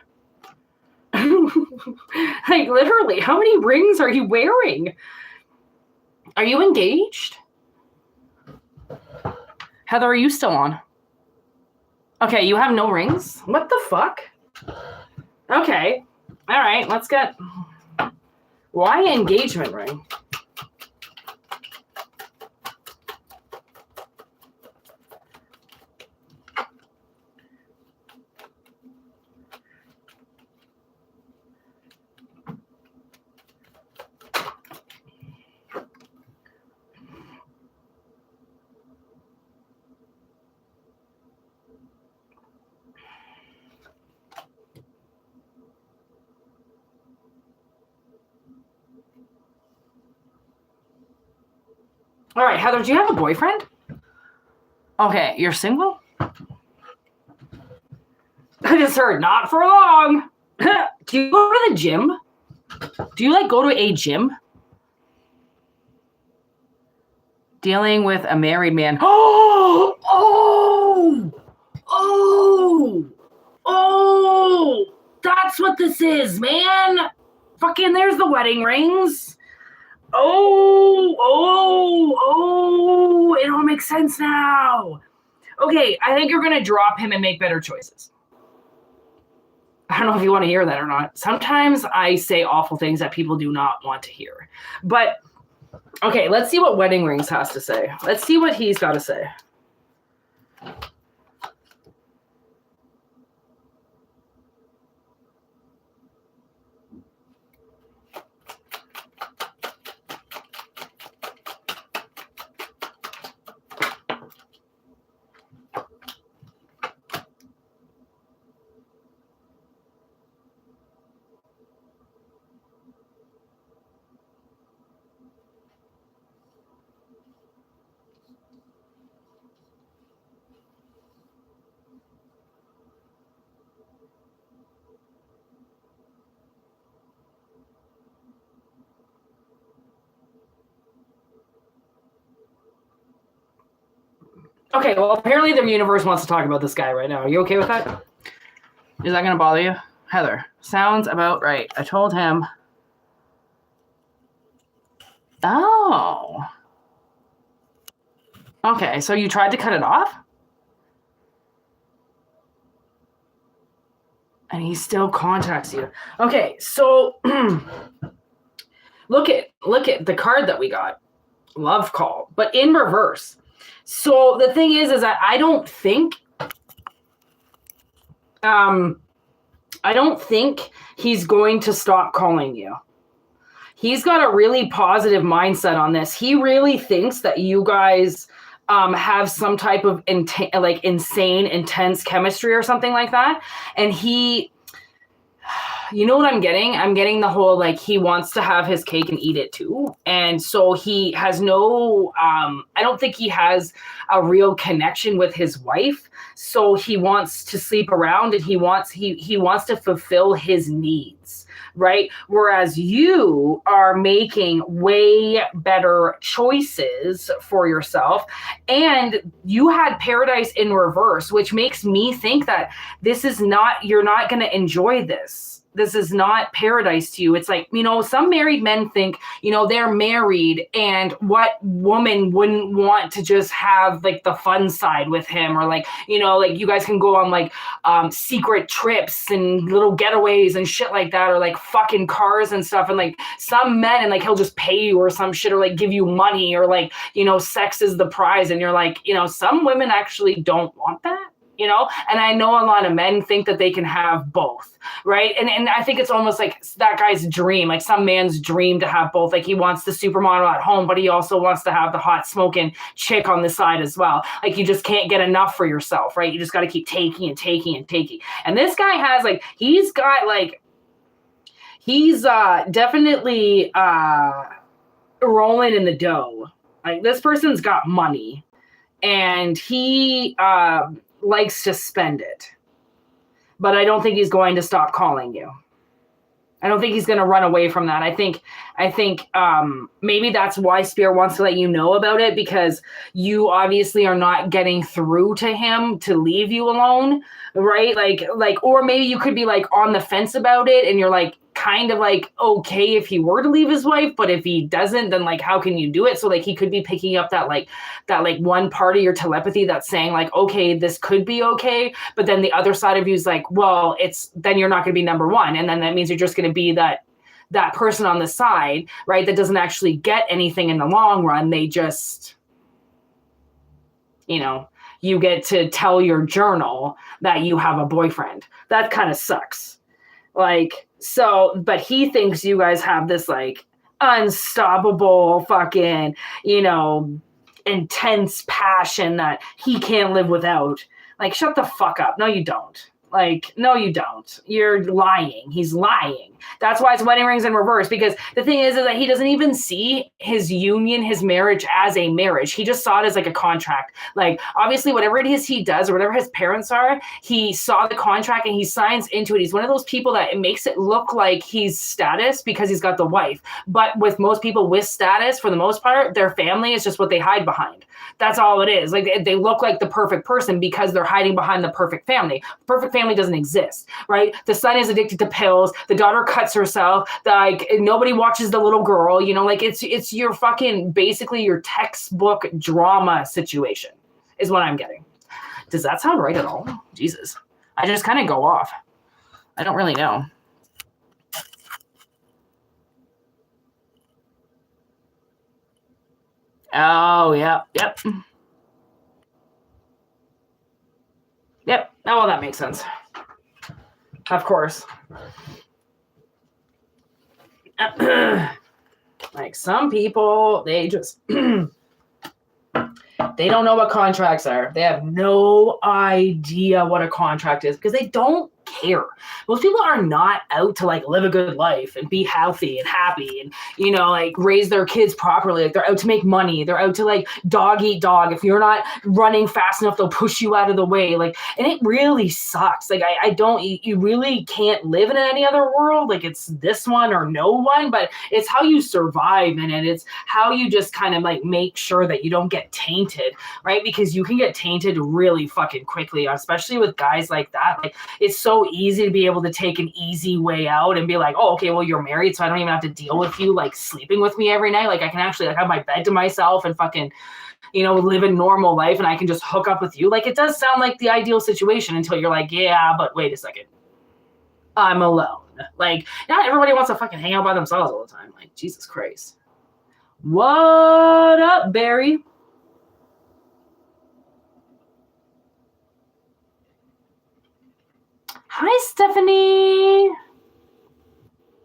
S1: Like, literally, how many rings are you wearing? Are you engaged? Heather, are you still on? Okay, you have no rings? What the fuck? Okay. All right, let's get... Why engagement ring? All right, Heather, do you have a boyfriend? Okay, you're single? I just heard not for long. Do you go to the gym? Do you go to a gym? Dealing with a married man. Oh, that's what this is, man. Fucking there's the wedding rings. It all makes sense now. Okay, I think you're going to drop him and make better choices. I don't know if you want to hear that or not. Sometimes I say awful things that people do not want to hear. But, okay, let's see what Wedding Rings has to say. Let's see what he's got to say. Okay, well, apparently the universe wants to talk about this guy right now. Are you okay with that? Is that going to bother you? Heather, sounds about right. I told him. Oh. Okay, so you tried to cut it off? And he still contacts you. Okay, so look at the card that we got. Love call, but in reverse. So the thing is that I don't think he's going to stop calling you. He's got a really positive mindset on this. He really thinks that you guys have some type of insane, intense chemistry or something like that. And he, you know what I'm getting? I'm getting the whole, he wants to have his cake and eat it too. And so he has no, I don't think he has a real connection with his wife. So he wants to sleep around and he wants to fulfill his needs. Right? Whereas you are making way better choices for yourself. And you had paradise in reverse, which makes me think that you're not going to enjoy this. This is not paradise to you. It's some married men think, they're married and what woman wouldn't want to just have the fun side with him or you guys can go on secret trips and little getaways and shit like that or fucking cars and stuff. And some men and he'll just pay you or some shit or give you money or sex is the prize. And you're some women actually don't want that. And I know a lot of men think that they can have both, right? And I think it's almost that guy's dream, some man's dream to have both. He wants the supermodel at home, but he also wants to have the hot smoking chick on the side as well. You just can't get enough for yourself, right? You just got to keep taking and taking and taking. And this guy has he's definitely rolling in the dough. This person's got money and he likes to spend it, but I don't think he's going to stop calling you. I don't think he's going to run away from that. I think maybe that's why Spirit wants to let you know about it, because you obviously are not getting through to him to leave you alone, right? Or maybe you could be on the fence about it and you're kind of okay if he were to leave his wife, but if he doesn't, then how can you do it? So he could be picking up that one part of your telepathy that's saying okay, this could be okay, but then the other side of you is well, then you're not going to be number one, and then that means you're just going to be that person on the side, right, that doesn't actually get anything in the long run. They just, you get to tell your journal that you have a boyfriend. That kind of sucks. So, but he thinks you guys have this unstoppable fucking, intense passion that he can't live without. Shut the fuck up. No, you don't. Like, no, you don't. You're lying. He's lying. That's why it's wedding rings in reverse, because the thing is that he doesn't even see his union, his marriage as a marriage. He just saw it as like a contract. Like, obviously, whatever it is he does or whatever his parents are, he saw the contract and he signs into it. He's one of those people that it makes it look like he's status because he's got the wife. But with most people with status, for the most part, their family is just what they hide behind. That's all it is. Like, they look like the perfect person because they're hiding behind the perfect family. Perfect family doesn't exist, right? The son is addicted to pills. The daughter cuts herself. Like, nobody watches the little girl. You know, like it's your fucking, basically your textbook drama situation is what I'm getting. Does that sound right at all? Jesus. I just kind of go off. I don't really know. Oh, yeah. Yep. Yep. Oh, well, that makes sense. Of course. Like, some people, they just they don't know what contracts are. They have no idea what a contract is because they don't care. Most people are not out to like live a good life and be healthy and happy and, you know, like raise their kids properly. Like, they're out to make money. They're out to like dog eat dog. If you're not running fast enough, they'll push you out of the way. Like, and it really sucks. Like, you really can't live in any other world. Like, it's this one or no one, but it's how you survive in it. It's how you just kind of like make sure that you don't get tainted, right? Because you can get tainted really fucking quickly, especially with guys like that. Like, it's so easy to be able to take an easy way out and be like, oh, okay, well, you're married, so I don't even have to deal with you like sleeping with me every night. Like, I can actually like have my bed to myself and fucking, you know, live a normal life, and I can just hook up with you. Like, it does sound like the ideal situation until you're like, yeah, but wait a second, I'm alone. Like, not everybody wants to fucking hang out by themselves all the time. Like, Jesus Christ. What up, Barry? Hi, Stephanie.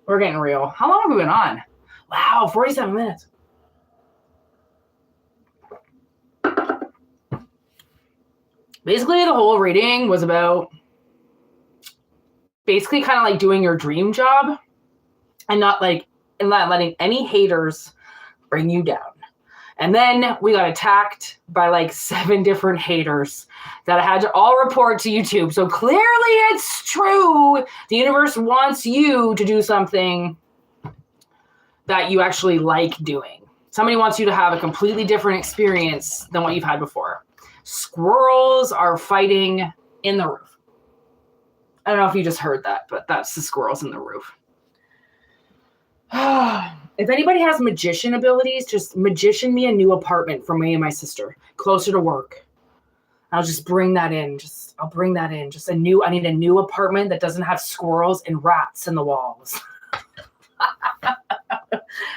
S1: We're getting real. How long have we been on? Wow, 47 minutes. Basically, the whole reading was about basically kind of like doing your dream job and not letting any haters bring you down. And then we got attacked by like 7 different haters that I had to all report to YouTube. So clearly it's true. The universe wants you to do something that you actually like doing. Somebody wants you to have a completely different experience than what you've had before. Squirrels are fighting in the roof. I don't know if you just heard that, but that's the squirrels in the roof. If anybody has magician abilities, just magician me a new apartment for me and my sister, closer to work. I'll just bring that in. I'll bring that in. I need a new apartment that doesn't have squirrels and rats in the walls. I'm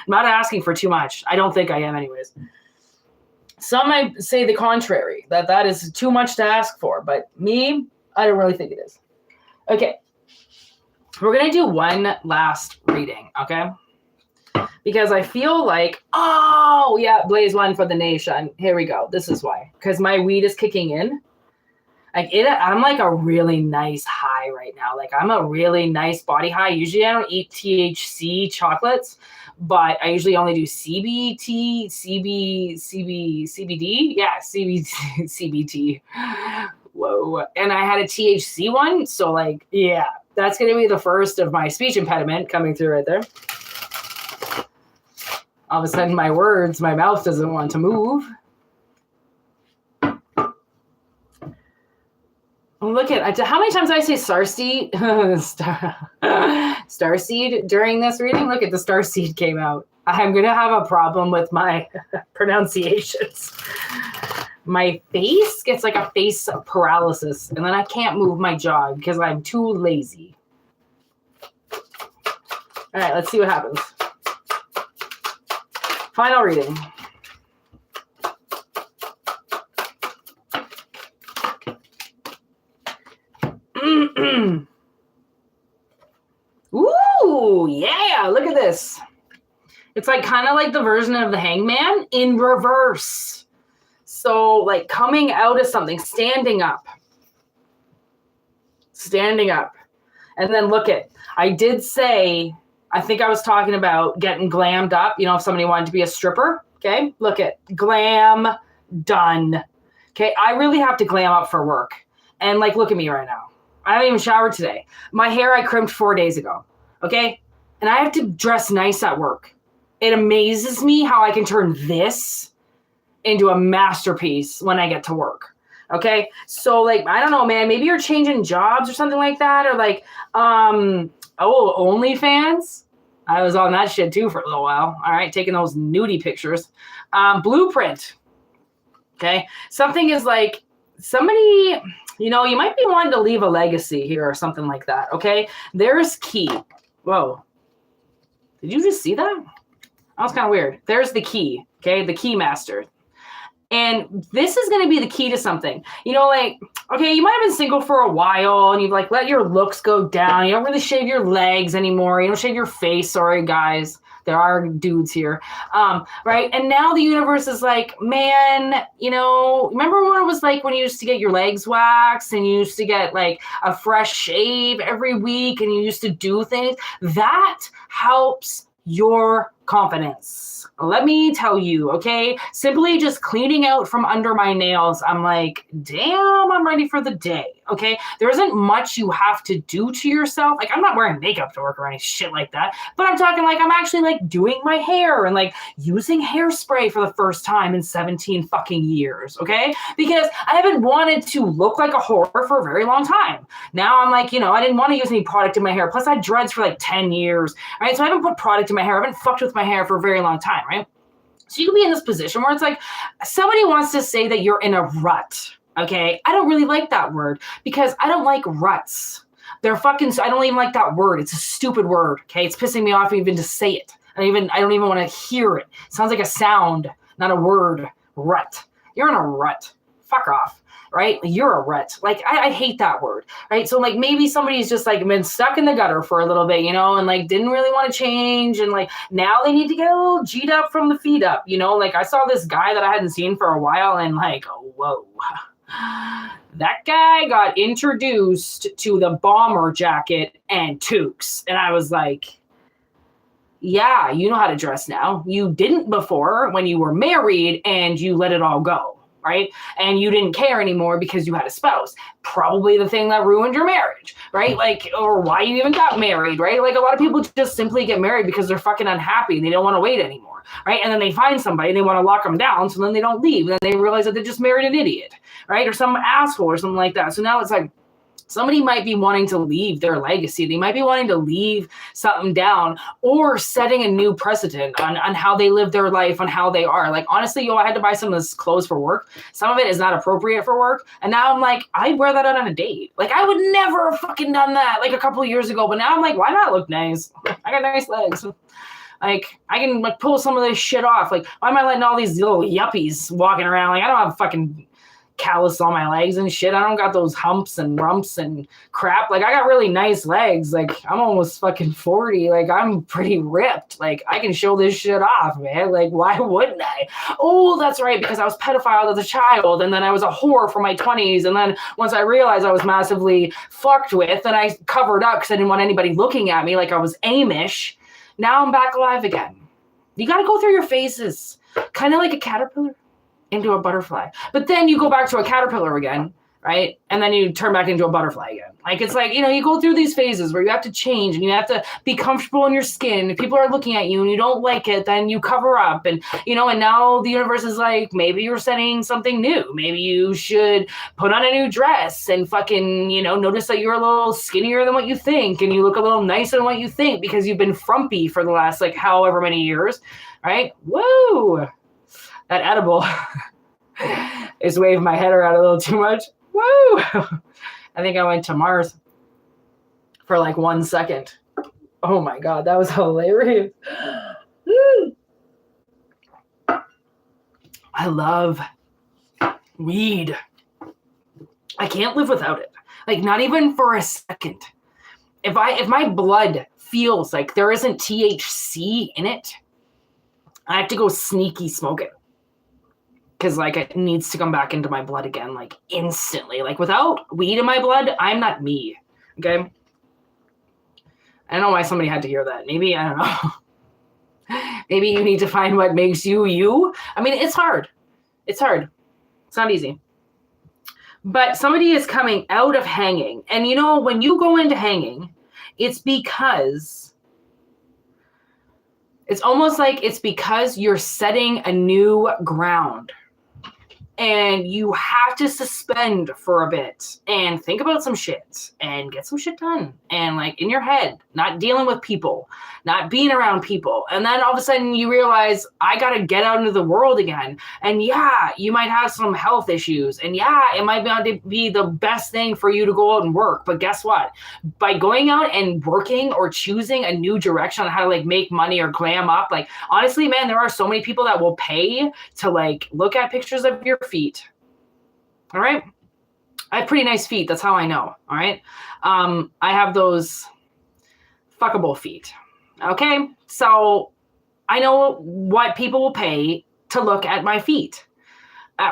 S1: not asking for too much. I don't think I am anyways. Some might say the contrary, that is too much to ask for, but me, I don't really think it is. Okay. We're going to do one last reading, okay? Because I feel like, oh, yeah, Blaze one for the nation. Here we go. This is why. Because my weed is kicking in. I'm like a really nice high right now. Like, I'm a really nice body high. Usually I don't eat THC chocolates, but I usually only do CBD. Yeah, CBT. Whoa. And I had a THC one. So, like, yeah, that's going to be the first of my speech impediment coming through right there. All of a sudden, my mouth doesn't want to move. Look at how many times I say starseed, starseed during this reading. Look at the starseed came out. I'm gonna have a problem with my pronunciations. My face gets like a face paralysis, and then I can't move my jaw because I'm too lazy. All right, let's see what happens. Final reading. Ooh, yeah, look at this. It's like kind of like the version of the hangman in reverse. So like coming out of something, standing up. standing up. And then look it. I did say, I think I was talking about getting glammed up. You know, if somebody wanted to be a stripper. Okay. Look it. Glam done. Okay. I really have to glam up for work. And like, look at me right now. I haven't even showered today. My hair I crimped 4 days ago. Okay. And I have to dress nice at work. It amazes me how I can turn this into a masterpiece when I get to work. Okay. So like, I don't know, man, maybe you're changing jobs or something like that. Or like, OnlyFans. I was on that shit too for a little while. All right. Taking those nudie pictures. Blueprint. Okay. Something is like somebody, you know, you might be wanting to leave a legacy here or something like that. Okay. There's key. Whoa. Did you just see that? That was kind of weird. There's the key. Okay. The key master. And this is going to be the key to something. You know, like, okay, you might have been single for a while and you've like let your looks go down. You don't really shave your legs anymore. You don't shave your face. Sorry, guys. There are dudes here. Right. And now the universe is like, man, you know, remember when it was like when you used to get your legs waxed and you used to get like a fresh shave every week and you used to do things? That helps your confidence. Let me tell you, okay? Simply just cleaning out from under my nails, I'm like, damn, I'm ready for the day, okay? There isn't much you have to do to yourself. Like, I'm not wearing makeup to work or any shit like that, but I'm talking like I'm actually like doing my hair and like using hairspray for the first time in 17 fucking years, okay? Because I haven't wanted to look like a whore for a very long time. Now I'm like, you know, I didn't want to use any product in my hair. Plus I had dreads for like 10 years, right? So I haven't put product in my hair. I haven't fucked with my hair for a very long time, right? So you can be in this position where it's like somebody wants to say that you're in a rut, okay? I don't really like that word because I don't like ruts. They're fucking, I don't even like that word. It's a stupid word, okay? It's pissing me off even to say it. I don't even want to hear it. It sounds like a sound, not a word. Rut. You're in a rut. Fuck off. Right? You're a rut. Like, I hate that word. Right? So, like, maybe somebody's just, like, been stuck in the gutter for a little bit, you know, and, like, didn't really want to change. And, like, now they need to get a little G'd up from the feet up, you know? Like, I saw this guy that I hadn't seen for a while and, like, whoa. That guy got introduced to the bomber jacket and toques. And I was like, yeah, you know how to dress now. You didn't before when you were married and you let it all go. Right? And you didn't care anymore because you had a spouse. Probably the thing that ruined your marriage, right? Like, or why you even got married, right? Like a lot of people just simply get married because they're fucking unhappy and they don't want to wait anymore, right? And then they find somebody and they want to lock them down, so then they don't leave. And then they realize that they just married an idiot, right? Or some asshole or something like that. So now it's like, somebody might be wanting to leave their legacy. They might be wanting to leave something down or setting a new precedent on how they live their life, on how they are. Like, honestly, I had to buy some of this clothes for work. Some of it is not appropriate for work. And now I'm like, I'd wear that out on a date. Like, I would never have fucking done that like a couple of years ago. But now I'm like, why not look nice? I got nice legs. Like, I can like pull some of this shit off. Like, why am I letting all these little yuppies walking around? Like, I don't have fucking callus on my legs and shit. I don't got those humps and rumps and crap. Like, I got really nice legs. Like, I'm almost fucking 40. Like, I'm pretty ripped. Like, I can show this shit off, man. Like, why wouldn't I? Oh, that's right, because I was pedophiled as a child, and then I was a whore for my 20s, and then once I realized I was massively fucked with, and I covered up because I didn't want anybody looking at me like I was Amish. Now I'm back alive again. You got to go through your phases, kind of like a caterpillar into a butterfly. But then you go back to a caterpillar again, right? And then you turn back into a butterfly again. Like, it's like, you know, you go through these phases where you have to change and you have to be comfortable in your skin. If people are looking at you and you don't like it, then you cover up. And, you know, and now the universe is like, maybe you're setting something new. Maybe you should put on a new dress and fucking, you know, notice that you're a little skinnier than what you think. And you look a little nicer than what you think because you've been frumpy for the last, like, however many years, right? Woo! That edible is waving my head around a little too much. Woo! I think I went to Mars for like 1 second. Oh my God, that was hilarious. I love weed. I can't live without it. Like, not even for a second. If my blood feels like there isn't THC in it, I have to go sneaky smoke it. Because, like, it needs to come back into my blood again, like, instantly. Like, without weed in my blood, I'm not me. Okay. I don't know why somebody had to hear that. Maybe, I don't know. Maybe you need to find what makes you, you. I mean, it's hard. It's hard. It's not easy. But somebody is coming out of hanging. And you know, when you go into hanging, it's because it's almost like it's because you're setting a new ground. And you have to suspend for a bit and think about some shit and get some shit done. And like in your head, not dealing with people, not being around people. And then all of a sudden you realize I got to get out into the world again. And yeah, you might have some health issues. And yeah, it might not be the best thing for you to go out and work. But guess what? By going out and working or choosing a new direction on how to like make money or glam up, like honestly, man, there are so many people that will pay to like look at pictures of your feet. All right. I have pretty nice feet. That's how I know. All right. I have those fuckable feet. Okay. So I know what people will pay to look at my feet.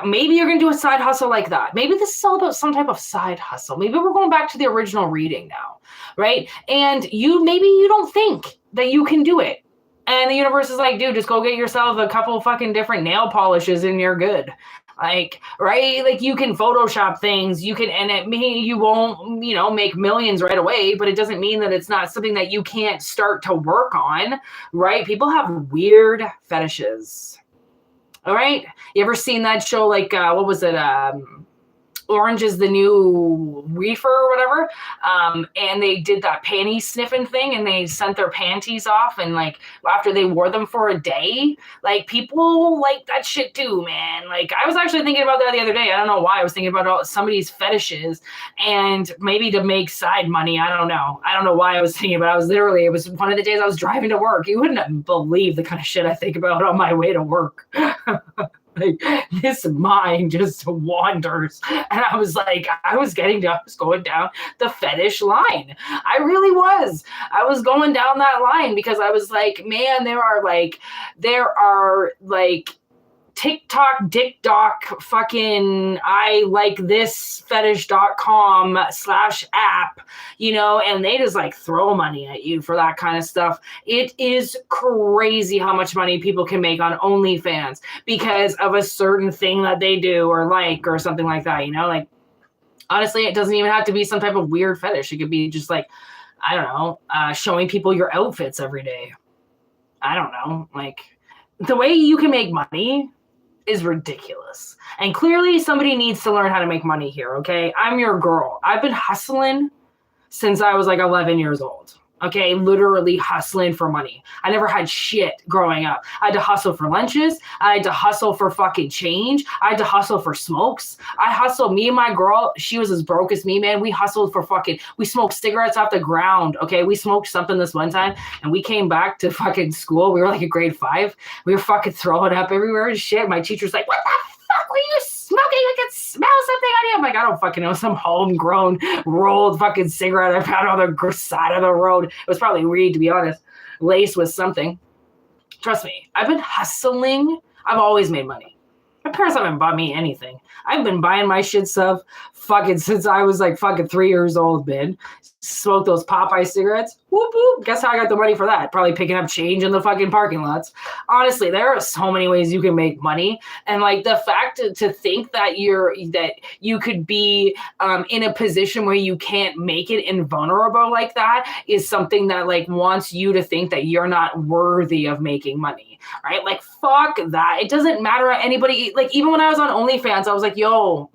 S1: Maybe you're going to do a side hustle like that. Maybe this is all about some type of side hustle. Maybe we're going back to the original reading now. Right. And maybe you don't think that you can do it. And the universe is like, dude, just go get yourself a couple fucking different nail polishes and you're good. Like, right? Like you can Photoshop things, you can, and it mean you won't, make millions right away, but it doesn't mean that it's not something that you can't start to work on, right? People have weird fetishes. All right. You ever seen that show? Like, what was it? Orange is the New Reefer or whatever. And they did that panty sniffing thing and they sent their panties off. And like, after they wore them for a day, like people like that shit too, man. Like I was actually thinking about that the other day. I don't know why I was thinking about somebody's fetishes and maybe to make side money. I don't know. I don't know why I was thinking about it. It was one of the days I was driving to work. You wouldn't believe the kind of shit I think about on my way to work. Like this mind just wanders. And I was going down the fetish line. I really was. I was going down that line because I was like, man, there are TikTok, Dick Doc, fucking I like this fetish.com/app, and they just like throw money at you for that kind of stuff. It is crazy how much money people can make on OnlyFans because of a certain thing that they do or something like that, like honestly, it doesn't even have to be some type of weird fetish. It could be just like, I don't know, showing people your outfits every day. I don't know, like the way you can make money is ridiculous. And clearly somebody needs to learn how to make money here, okay? I'm your girl. I've been hustling since I was like 11 years old. Okay, literally hustling for money. I never had shit growing up. I had to hustle for lunches. I had to hustle for fucking change. I had to hustle for smokes. I hustled. Me and my girl, she was as broke as me, man. We hustled for we smoked cigarettes off the ground. Okay, we smoked something this one time and we came back to fucking school. We were like in grade 5. We were fucking throwing up everywhere and shit. My teacher's like, what the fuck were you smoking? I can smell something on you. I'm like, I don't fucking know. Some homegrown rolled fucking cigarette I found on the side of the road. It was probably weed, to be honest, laced with something. Trust me, I've been hustling. I've always made money. My parents haven't bought me anything. I've been buying my shit stuff fucking since I was like fucking 3 years old, man. Smoked those Popeye cigarettes. Whoop, whoop. Guess how I got the money for that? Probably picking up change in the fucking parking lots. Honestly, there are so many ways you can make money. And like the fact to think that you could be in a position where you can't make it invulnerable like that is something that like wants you to think that you're not worthy of making money, right? Like, fuck that. It doesn't matter anybody. Like, even when I was on OnlyFans, I was like, yo,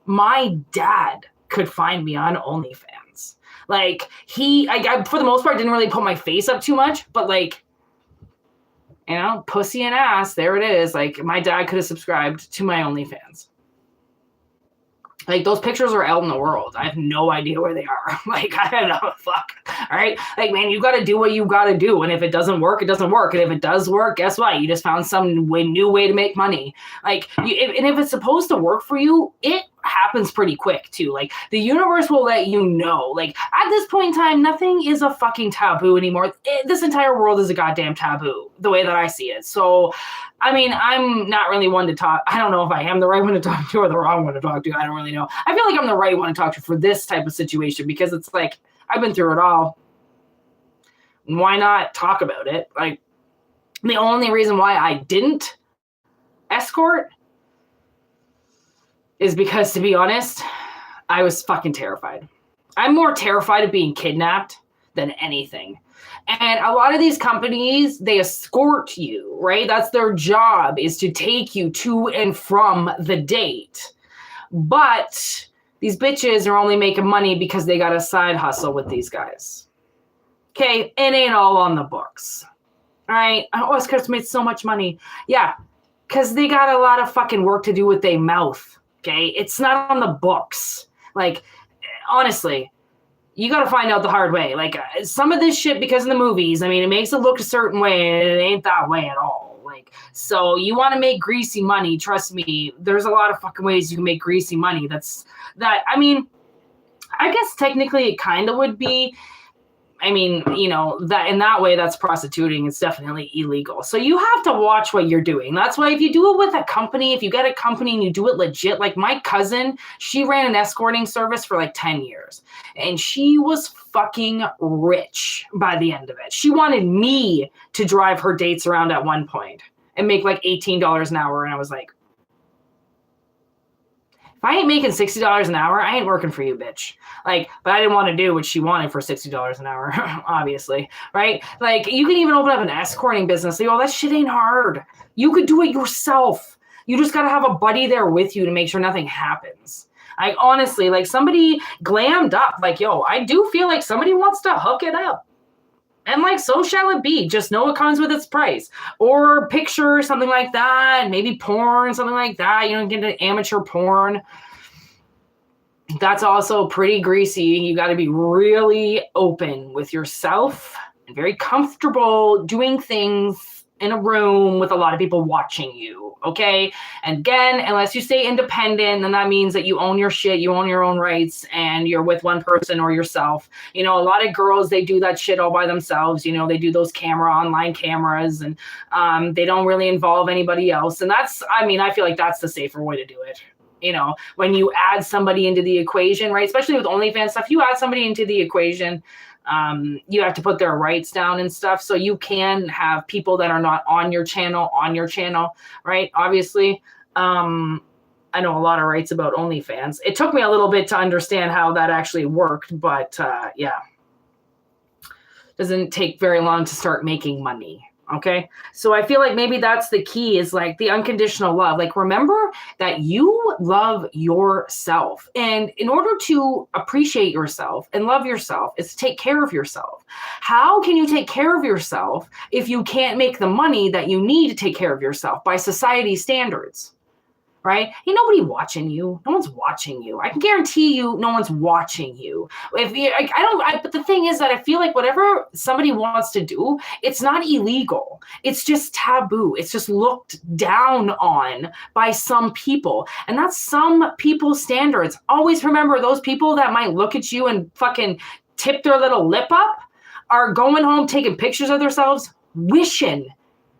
S1: my dad could find me on OnlyFans. Like I for the most part didn't really put my face up too much, but like, pussy and ass, there it is. Like my dad could have subscribed to my OnlyFans. Like those pictures are out in the world. I have no idea where they are. Like, I don't know. Fuck. All right. Like, man, you got to do what you got to do. And if it doesn't work, it doesn't work. And if it does work, guess what? You just found some new way to make money. Like, and if it's supposed to work for you, it happens pretty quick too. Like the universe will let you know, like at this point in time, nothing is a fucking taboo anymore. This entire world is a goddamn taboo, the way that I see it. So, I mean, I'm not really one to talk. I don't know if I am the right one to talk to or the wrong one to talk to. I don't really know. I feel like I'm the right one to talk to for this type of situation because it's like, I've been through it all. Why not talk about it? Like, the only reason why I didn't escort is because, to be honest, I was fucking terrified. I'm more terrified of being kidnapped than anything. And a lot of these companies, they escort you, right? That's their job, is to take you to and from the date. But these bitches are only making money because they got a side hustle with these guys. Okay, it ain't all on the books. All right? Oh, escorts made so much money. Yeah, because they got a lot of fucking work to do with their mouth. Okay, it's not on the books. Like, honestly, you got to find out the hard way. Like, some of this shit, because of the movies, I mean, it makes it look a certain way, and it ain't that way at all. Like, so you want to make greasy money, trust me, there's a lot of fucking ways you can make greasy money. I mean, I guess technically it kind of would be, I mean, you know, that in that way, that's prostituting. It's definitely illegal. So you have to watch what you're doing. That's why if you do it with a company, if you get a company and you do it legit, like my cousin, she ran an escorting service for like 10 years and she was fucking rich by the end of it. She wanted me to drive her dates around at one point and make like $18 an hour. And I was like, if I ain't making $60 an hour, I ain't working for you, bitch. Like, but I didn't want to do what she wanted for $60 an hour, obviously, right? Like, you can even open up an escorting business. Like, oh, that shit ain't hard. You could do it yourself. You just got to have a buddy there with you to make sure nothing happens. Like, honestly, like somebody glammed up. Like, yo, I do feel like somebody wants to hook it up. And like, so shall it be. Just know it comes with its price. Or picture, something like that. Maybe porn, something like that. You know, get into amateur porn. That's also pretty greasy. You got to be really open with yourself and very comfortable doing things in a room with a lot of people watching you, okay? And again, unless you stay independent, then that means that you own your shit, you own your own rights, and you're with one person or yourself. You know, a lot of girls, they do that shit all by themselves. You know, they do those online cameras, and they don't really involve anybody else. And that's, I mean, I feel like that's the safer way to do it. You know, when you add somebody into the equation, right? Especially with OnlyFans stuff, you add somebody into the equation, you have to put their rights down and stuff. So you can have people that are not on your channel, right? Obviously, I know a lot of rights about OnlyFans. It took me a little bit to understand how that actually worked, but yeah, doesn't take very long to start making money. Okay. So I feel like maybe that's the key, is like the unconditional love. Like, remember that you love yourself. And in order to appreciate yourself and love yourself is to take care of yourself. How can you take care of yourself if you can't make the money that you need to take care of yourself by society's standards? Right? Ain't nobody watching you. No one's watching you. I can guarantee you no one's watching you. But the thing is that I feel like whatever somebody wants to do, it's not illegal. It's just taboo. It's just looked down on by some people. And that's some people's standards. Always remember, those people that might look at you and fucking tip their little lip up are going home taking pictures of themselves, wishing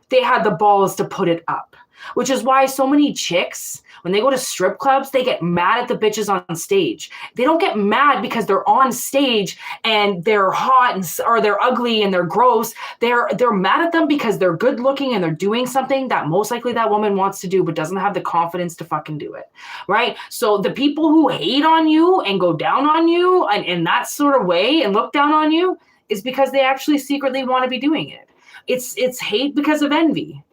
S1: they had the balls to put it up. Which is why so many chicks, when they go to strip clubs, they get mad at the bitches on stage. They don't get mad because they're on stage and they're hot or they're ugly and they're gross. They're mad at them because they're good looking and they're doing something that most likely that woman wants to do but doesn't have the confidence to fucking do it, right? So the people who hate on you and go down on you in that sort of way and look down on you is because they actually secretly want to be doing it. It's hate because of envy.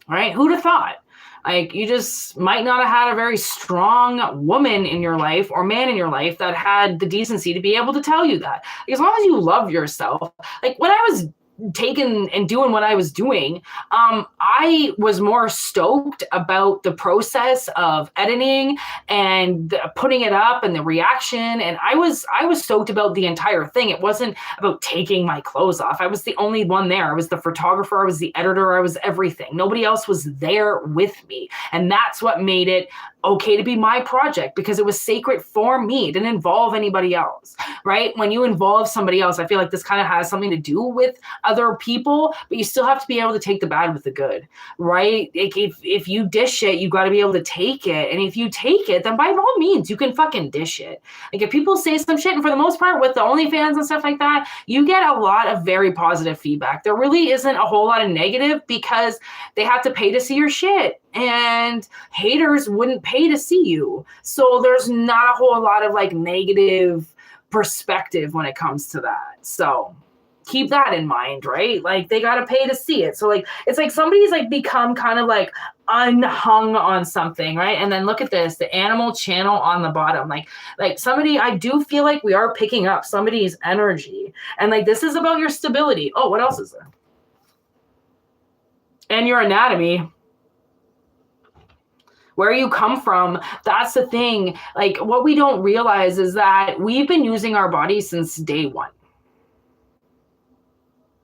S1: Right? Who'd have thought? Like, you just might not have had a very strong woman in your life or man in your life that had the decency to be able to tell you that. As long as you love yourself, like when I was taking and doing what I was doing, I was more stoked about the process of editing and putting it up and the reaction. And I was stoked about the entire thing. It wasn't about taking my clothes off. I was the only one there. I was the photographer. I was the editor. I was everything. Nobody else was there with me. And that's what made it okay to be my project because it was sacred for me. It didn't involve anybody else, right? When you involve somebody else, I feel like this kind of has something to do with other people, but you still have to be able to take the bad with the good, right? Like if you dish it, you got to be able to take it. And if you take it, then by all means, you can fucking dish it. Like if people say some shit, and for the most part with the OnlyFans and stuff like that, you get a lot of very positive feedback. There really isn't a whole lot of negative because they have to pay to see your shit. And haters wouldn't pay to see you. So there's not a whole lot of like negative perspective when it comes to that. So keep that in mind, right? Like they got to pay to see it. So like, it's like somebody's like become kind of like unhung on something, right? And then look at this, the animal channel on the bottom. Like somebody, I do feel like we are picking up somebody's energy. And like, this is about your stability. Oh, what else is there? And your anatomy. Where you come from, that's the thing. Like what we don't realize is that we've been using our body since day one.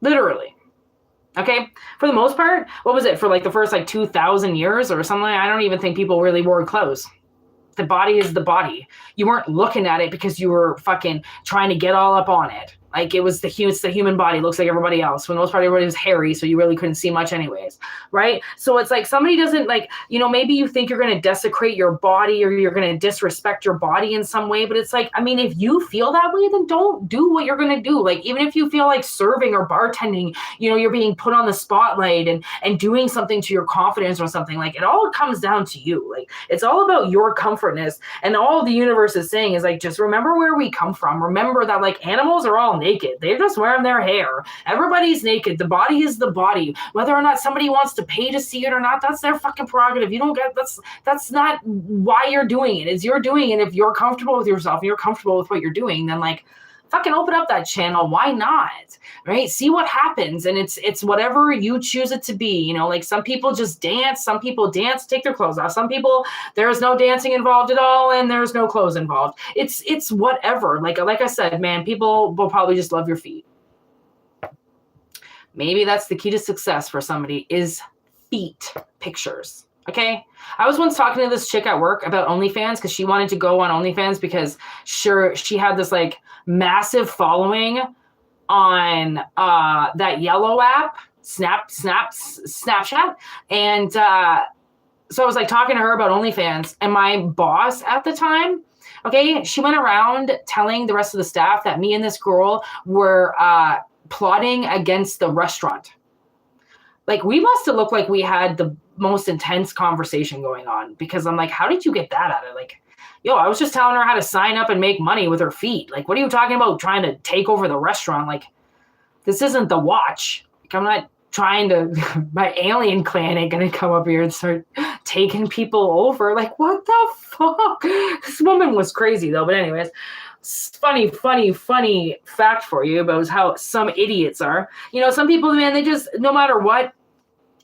S1: Literally. Okay. For the most part, what was it for like the first like 2,000 years or something? I don't even think people really wore clothes. The body is the body. You weren't looking at it because you were fucking trying to get all up on it. Like it's the human body. It looks like everybody else. For the most part, everybody was hairy, so you really couldn't see much anyways, right? So it's like somebody doesn't like, maybe you think you're going to desecrate your body or you're going to disrespect your body in some way, but it's like, I mean, if you feel that way, then don't do what you're going to do. Like even if you feel like serving or bartending, you're being put on the spotlight and doing something to your confidence or something, like it all comes down to you. Like it's all about your comfortness, and all the universe is saying is like, just remember where we come from. Remember that like animals are all naked. They're just wearing their hair. Everybody's naked. The body is the body. Whether or not somebody wants to pay to see it or not, that's their fucking prerogative. You don't get, that's not why you're doing it. It's you're doing it. If you're comfortable with yourself and you're comfortable with what you're doing, then like fucking open up that channel. Why not? Right? See what happens. And it's whatever you choose it to be. Like some people just dance. Some people dance, take their clothes off. Some people, there's no dancing involved at all, and there's no clothes involved. It's whatever. Like I said, man, people will probably just love your feet. Maybe that's the key to success for somebody is feet pictures. Okay. I was once talking to this chick at work about OnlyFans because she wanted to go on OnlyFans because she had this like massive following on that yellow app, Snapchat. And so I was like talking to her about OnlyFans, and my boss at the time, okay, she went around telling the rest of the staff that me and this girl were plotting against the restaurant. Like we must have looked like we had the most intense conversation going on, because I'm like, how did you get that out of like, yo, I was just telling her how to sign up and make money with her feet. Like, what are you talking about trying to take over the restaurant? Like, this isn't The Watch. Like, I'm not trying to, my alien clan ain't going to come up here and start taking people over. Like, what the fuck? This woman was crazy though. But anyways, funny fact for you about how some idiots are. Some people, man, they just, no matter what,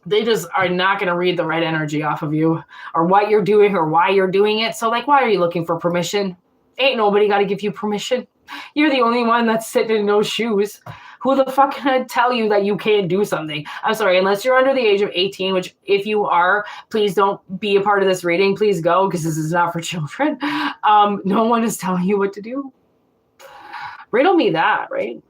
S1: they just are not going to read the right energy off of you or what you're doing or why you're doing it. So like, why are you looking for permission? Ain't nobody got to give you permission. You're the only one that's sitting in those shoes. Who the fuck can tell you that you can't do something? I'm sorry, unless you're under the age of 18, which if you are, please don't be a part of this reading. Please go, because this is not for children. No one is telling you what to do. Riddle me that, right?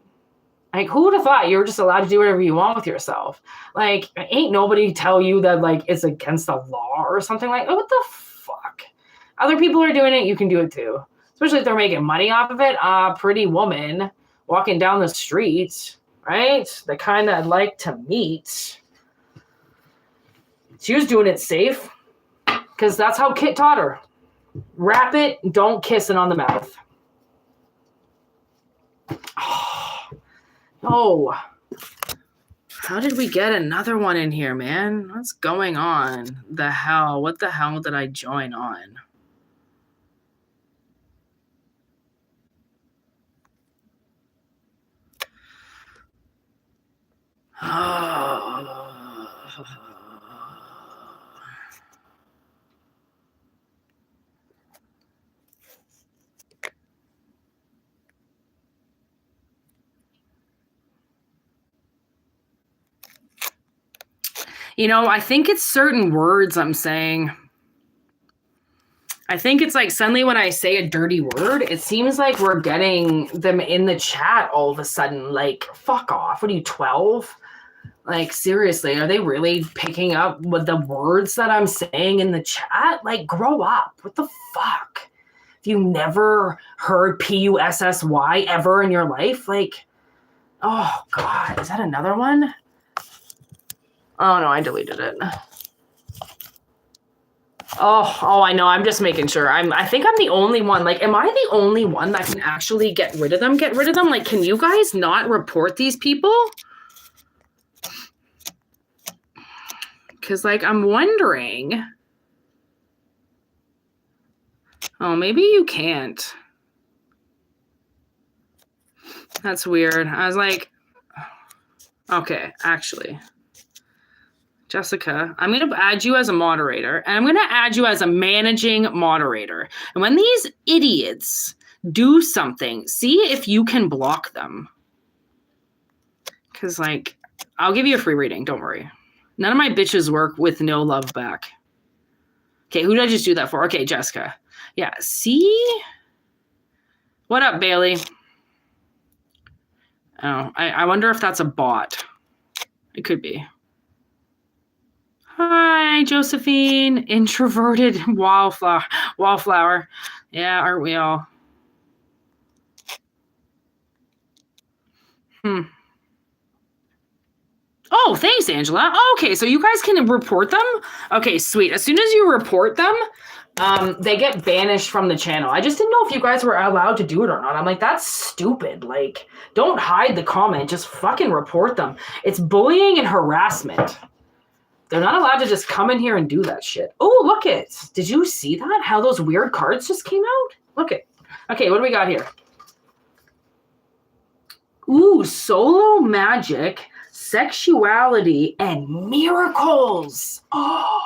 S1: Like, who would have thought you were just allowed to do whatever you want with yourself? Like, ain't nobody tell you that, like, it's against the law or something like, oh, what the fuck? Other people are doing it, you can do it too. Especially if they're making money off of it. Pretty woman walking down the street, right? The kind that I'd like to meet. She was doing it safe, because that's how Kit taught her. Wrap it, don't kiss it on the mouth. Oh, how did we get another one in here, man? What's going on? The hell? What the hell did I join on? I think it's certain words I'm saying. I think it's like suddenly when I say a dirty word, it seems like we're getting them in the chat all of a sudden. Like, fuck off. What are you, 12? Like, seriously, are they really picking up what the words that I'm saying in the chat? Like, grow up. What the fuck? If you never heard PUSSY ever in your life, like, oh God, is that another one? Oh no, I deleted it. Oh, I know. I'm just making sure. I think I'm the only one. Like, am I the only one that can actually get rid of them? Get rid of them? Like, can you guys not report these people? Because, like, I'm wondering. Oh, maybe you can't. That's weird. I was like, okay, actually. Jessica, I'm going to add you as a moderator, and I'm going to add you as a managing moderator. And when these idiots do something, see if you can block them. Because, like, I'll give you a free reading. Don't worry. None of my bitches work with no love back. Okay, who did I just do that for? Okay, Jessica. Yeah, see? What up, Bailey? Oh, I wonder if that's a bot. It could be. Hi, Josephine. Introverted wallflower. Yeah, aren't we all? Oh, thanks, Angela. Oh, okay, so you guys can report them? Okay, sweet. As soon as you report them, they get banished from the channel. I just didn't know if you guys were allowed to do it or not. I'm like, that's stupid. Like, don't hide the comment. Just fucking report them. It's bullying and harassment. They're not allowed to just come in here and do that shit. Oh, look it. Did you see that? How those weird cards just came out? Look it. Okay, what do we got here? Ooh, solo magic, sexuality, and miracles. Oh.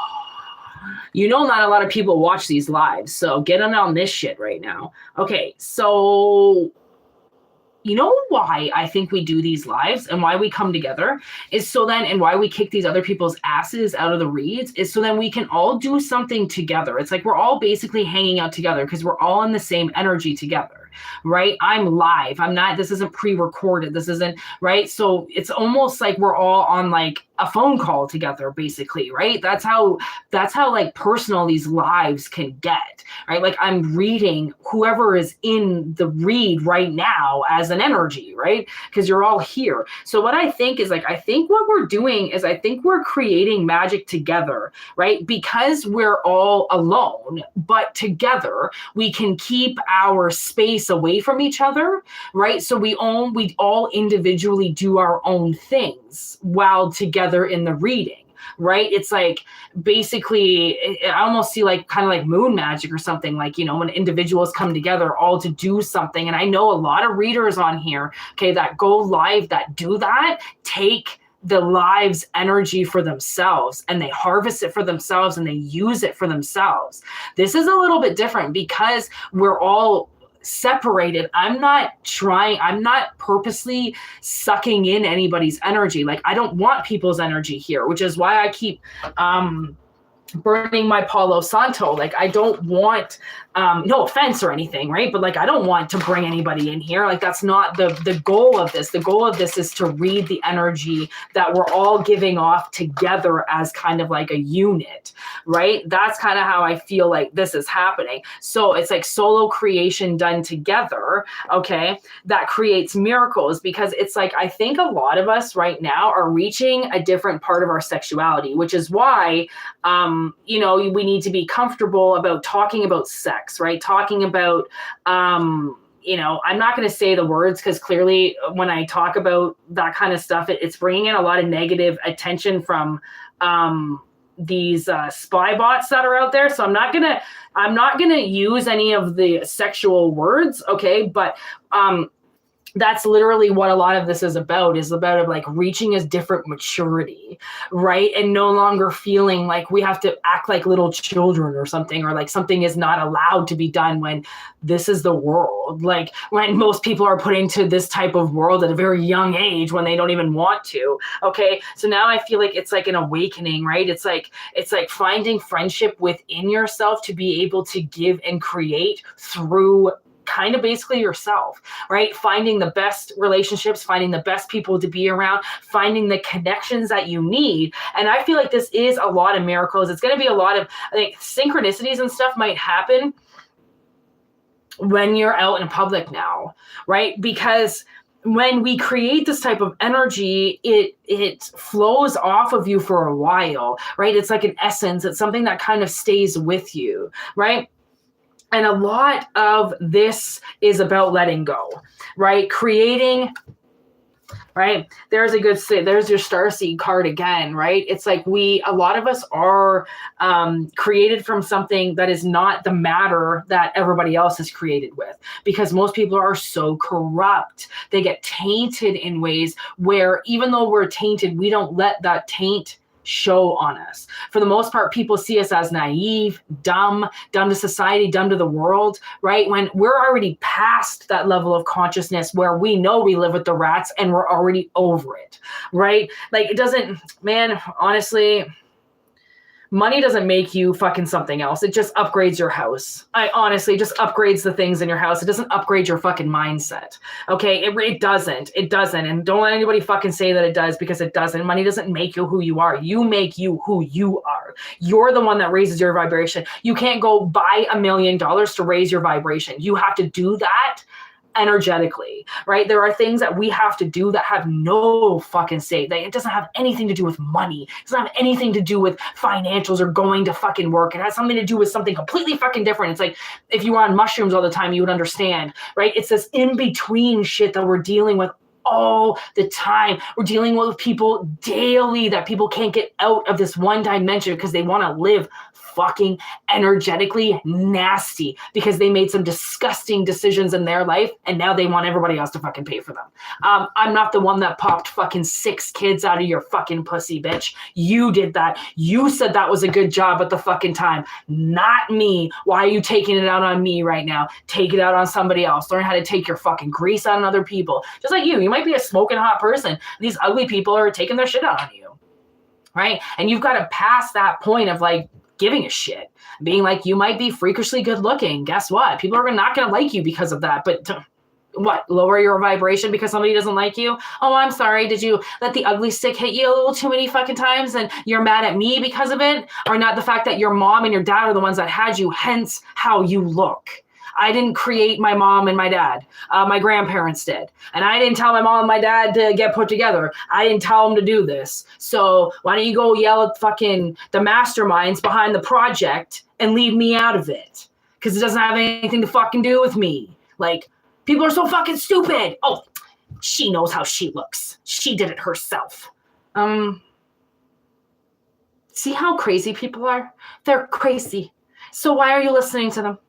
S1: You know, not a lot of people watch these lives, so get on this shit right now. Okay, so you know why I think we do these lives and why we come together is so then, and why we kick these other people's asses out of the reads is so then we can all do something together. It's like we're all basically hanging out together because we're all in the same energy together, right? I'm live. I'm not, this isn't pre-recorded. This isn't, right? So it's almost like we're all on like a phone call together, basically, right? That's how like personal these lives can get, right? Like I'm reading whoever is in the read right now as an energy, right? Because you're all here. So what I think is like, I think what we're doing is I think we're creating magic together, right? Because we're all alone, but together we can keep our space away from each other, right? So we all individually do our own things while together in the reading, right? It's like basically I almost see like kind of like moon magic or something, like, you know, when individuals come together all to do something. And I know a lot of readers on here, okay, that go live, that do that, take the live's energy for themselves and they harvest it for themselves and they use it for themselves. This is a little bit different because we're all separated. I'm not purposely sucking in anybody's energy. Like I don't want people's energy here, which is why I keep burning my Palo Santo. Like I don't want no offense or anything, right? But like I don't want to bring anybody in here. Like that's not the goal of this. The goal of this is to read the energy that we're all giving off together as kind of like a unit, right? That's kind of how I feel like this is happening. So it's like solo creation done together, okay? That creates miracles because it's like I think a lot of us right now are reaching a different part of our sexuality, which is why you know, we need to be comfortable about talking about sex, right? Talking about, you know, I'm not going to say the words because clearly when I talk about that kind of stuff, it's bringing in a lot of negative attention from these spy bots that are out there. So I'm not gonna use any of the sexual words, okay? But that's literally what a lot of this is about like reaching a different maturity, right? And no longer feeling like we have to act like little children or something, or like something is not allowed to be done when this is the world. Like when most people are put into this type of world at a very young age when they don't even want to. Okay. So now I feel like it's like an awakening, right? It's like finding friendship within yourself to be able to give and create through kind of basically yourself, right? Finding the best relationships, finding the best people to be around, finding the connections that you need. And I feel like this is a lot of miracles. It's going to be a lot of, I think, synchronicities and stuff might happen when you're out in public now, right? Because when we create this type of energy, it flows off of you for a while, right? It's like an essence. It's something that kind of stays with you, right? And a lot of this is about letting go, right? Creating, right? There's your starseed card again, right? It's like a lot of us are created from something that is not the matter that everybody else is created with, because most people are so corrupt. They get tainted in ways where even though we're tainted, we don't let that taint show on us. For the most part, people see us as naive, dumb to society, dumb to the world, right? When we're already past that level of consciousness where we know we live with the rats and we're already over it, right? Like it doesn't, man, honestly, money doesn't make you fucking something else. It just upgrades your house. I honestly just upgrades the things in your house. It doesn't upgrade your fucking mindset. Okay. It doesn't. And don't let anybody fucking say that it does, because it doesn't. Money doesn't make you who you are. You make you who you are. You're the one that raises your vibration. You can't go buy $1 million to raise your vibration. You have to do that energetically, right? There are things that we have to do that have no fucking say. It doesn't have anything to do with money. It doesn't have anything to do with financials or going to fucking work. It has something to do with something completely fucking different. It's like if you were on mushrooms all the time, you would understand, right? It's this in-between shit that we're dealing with all the time. We're dealing with people daily that people can't get out of this one dimension because they want to live fucking energetically nasty because they made some disgusting decisions in their life and now they want everybody else to fucking pay for them. I'm not the one that popped fucking 6 kids out of your fucking pussy, bitch. You did that. You said that was a good job at the fucking time, not me. Why are you taking it out on me right now? Take it out on somebody else. Learn how to take your fucking grease out on other people. Just like you might be a smoking hot person. These ugly people are taking their shit out on you, right? And you've got to pass that point of like giving a shit, being like, you might be freakishly good looking. Guess what? People are not going to like you because of that. But what? Lower your vibration because somebody doesn't like you? Oh, I'm sorry. Did you let the ugly stick hit you a little too many fucking times and you're mad at me because of it? Or not the fact that your mom and your dad are the ones that had you, hence how you look. I didn't create my mom and my dad. My grandparents did. And I didn't tell my mom and my dad to get put together. I didn't tell them to do this. So why don't you go yell at fucking the masterminds behind the project and leave me out of it? Because it doesn't have anything to fucking do with me. Like, people are so fucking stupid. Oh, she knows how she looks. She did it herself. See how crazy people are? They're crazy. So why are you listening to them?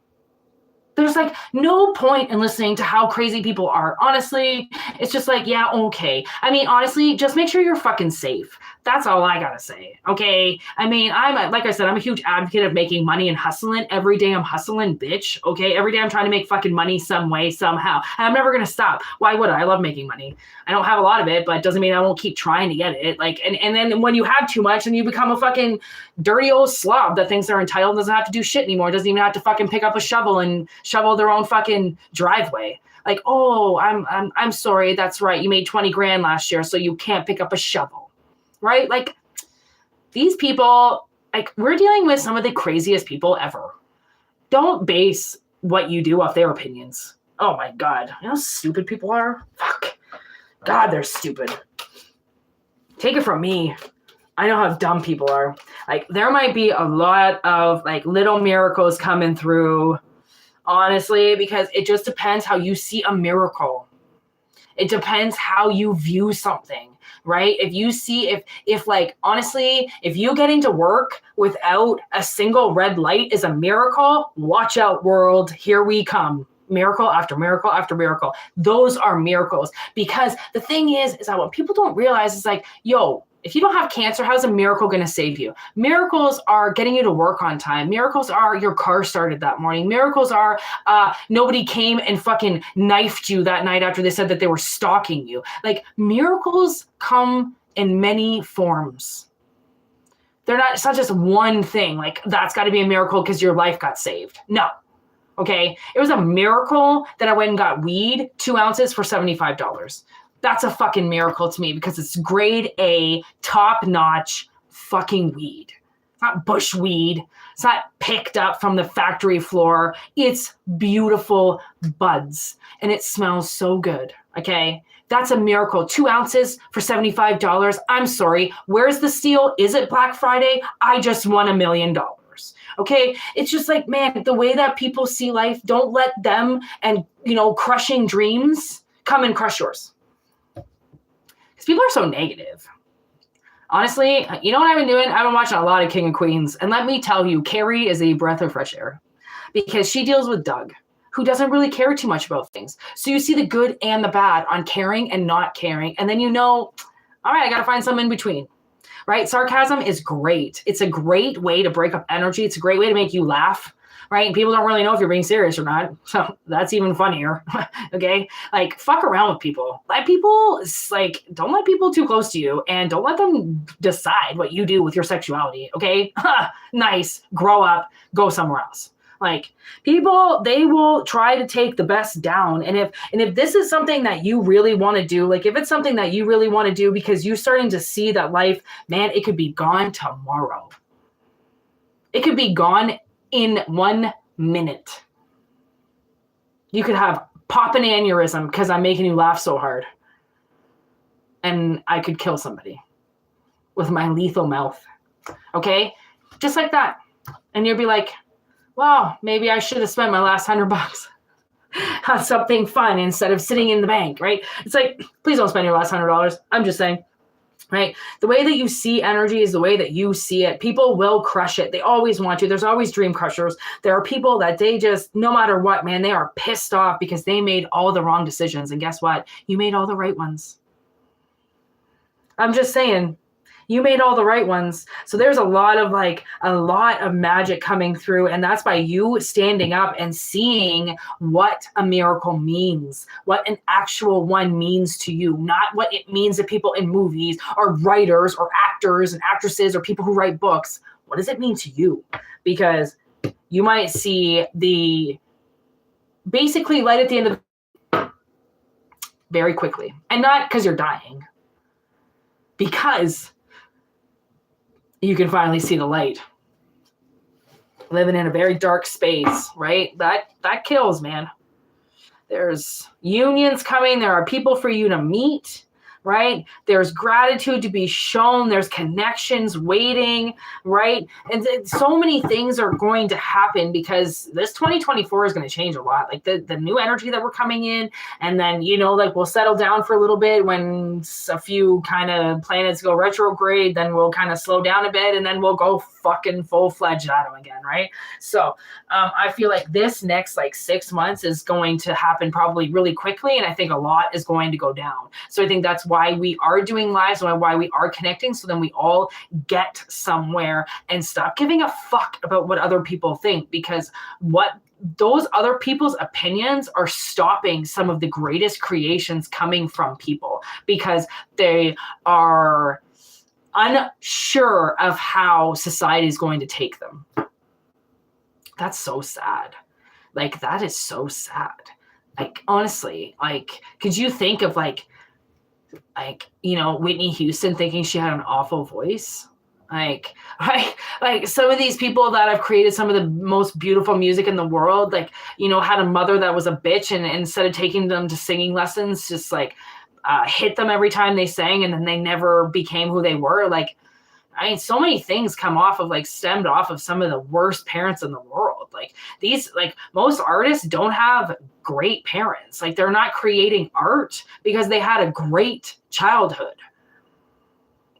S1: There's like no point in listening to how crazy people are. Honestly, it's just like, yeah, okay. I mean, honestly, just make sure you're fucking safe. That's all I gotta say. Okay. I mean, like I said, I'm a huge advocate of making money and hustling. Every day I'm hustling, bitch. Okay. Every day I'm trying to make fucking money some way, somehow. And I'm never going to stop. Why would I? I love making money. I don't have a lot of it, but it doesn't mean I won't keep trying to get it. Like, and then when you have too much and you become a fucking dirty old slob that thinks they're entitled, doesn't have to do shit anymore. Doesn't even have to fucking pick up a shovel and shovel their own fucking driveway. Like, oh, I'm sorry. That's right. You made 20 grand last year, so you can't pick up a shovel. Right? Like, these people, like, we're dealing with some of the craziest people ever. Don't base what you do off their opinions. Oh my God. You know how stupid people are? Fuck. God, they're stupid. Take it from me. I know how dumb people are. Like, there might be a lot of, like, little miracles coming through, honestly, because it just depends how you see a miracle. It depends how you view something. Right? If you see, if like, honestly, if you getting to work without a single red light is a miracle, watch out, world. Here we come. Miracle after miracle after miracle. Those are miracles. Because the thing is that what people don't realize is like, yo, if you don't have cancer, how's a miracle going to save you? Miracles are getting you to work on time. Miracles are your car started that morning. Miracles are nobody came and fucking knifed you that night after they said that they were stalking you. Like, miracles come in many forms. It's not just one thing. Like, that's got to be a miracle because your life got saved. No. Okay. It was a miracle that I went and got weed, 2 ounces for $75. That's a fucking miracle to me because it's grade A, top-notch fucking weed. It's not bush weed. It's not picked up from the factory floor. It's beautiful buds, and it smells so good, okay? That's a miracle. 2 ounces for $75. I'm sorry. Where's the steal? Is it Black Friday? I just won $1 million. Okay? It's just like, man, the way that people see life, don't let them and, crushing dreams come and crush yours. People are so negative. Honestly, you know what I've been doing? I've been watching a lot of King of Queens. And let me tell you, Carrie is a breath of fresh air because she deals with Doug, who doesn't really care too much about things. So you see the good and the bad on caring and not caring. And then all right, I got to find some in between, right? Sarcasm is great. It's a great way to break up energy. It's a great way to make you laugh. Right? And people don't really know if you're being serious or not. So that's even funnier. Okay? Like, fuck around with people. Don't let people too close to you and don't let them decide what you do with your sexuality. Okay? Nice. Grow up. Go somewhere else. Like, people, they will try to take the best down. And if this is something that you really want to do, like if it's something that you really want to do because you're starting to see that life, man, it could be gone tomorrow. It could be gone in 1 minute. You could pop an aneurysm because I'm making you laugh so hard. And I could kill somebody with my lethal mouth. Okay? Just like that. And you'll be like, wow, maybe I should have spent my last $100 on something fun instead of sitting in the bank, right? It's like, please don't spend your last $100. I'm just saying. Right? The way that you see energy is the way that you see it. People will crush it. They always want to. There's always dream crushers. There are people that they just, no matter what, man, they are pissed off because they made all the wrong decisions. And guess what? You made all the right ones. I'm just saying, you made all the right ones. So there's a lot of magic coming through. And that's by you standing up and seeing what a miracle means, what an actual one means to you, not what it means to people in movies or writers or actors and actresses or people who write books. What does it mean to you? Because you might see the basically light at the end of the very quickly. And not because you're dying, because you can finally see the light. Living in a very dark space, right? That kills, man. There's unions coming. There are people for you to meet, right? There's gratitude to be shown. There's connections waiting, right? And so many things are going to happen because this 2024 is going to change a lot. Like the new energy that we're coming in, and then, we'll settle down for a little bit when a few kind of planets go retrograde, then we'll kind of slow down a bit, and then we'll go fucking full-fledged at them again, right? So I feel like this next 6 months is going to happen probably really quickly, and I think a lot is going to go down. So I think that's why we are doing lives and why we are connecting, so then we all get somewhere and stop giving a fuck about what other people think, because what those other people's opinions are stopping some of the greatest creations coming from people, because they are unsure of how society is going to take them. That's so sad. That is so sad. Honestly, could you think of Whitney Houston thinking she had an awful voice? Some of these people that have created some of the most beautiful music in the world, had a mother that was a bitch, and instead of taking them to singing lessons, just hit them every time they sang, and then they never became who they were. So many things stemmed off of some of the worst parents in the world. Most artists don't have great parents. They're not creating art because they had a great childhood.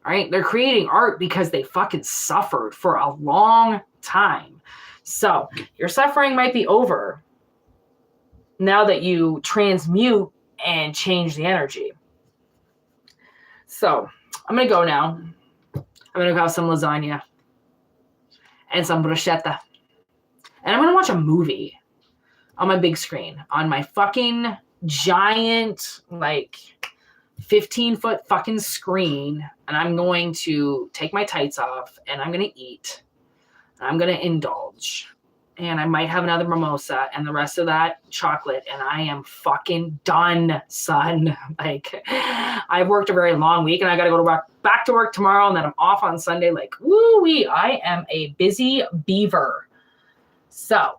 S1: Right? They're creating art because they fucking suffered for a long time. So your suffering might be over now that you transmute and change the energy. So I'm going to go now. I'm going to have some lasagna and some bruschetta. And I'm going to watch a movie on my big screen, on my fucking giant, like 15-foot fucking screen. And I'm going to take my tights off and I'm going to eat. I'm going to indulge. And I might have another mimosa and the rest of that chocolate. And I am fucking done, son. Like, I've worked a very long week and I got to go to back to work tomorrow. And then I'm off on Sunday. Like, woo-wee, I am a busy beaver. So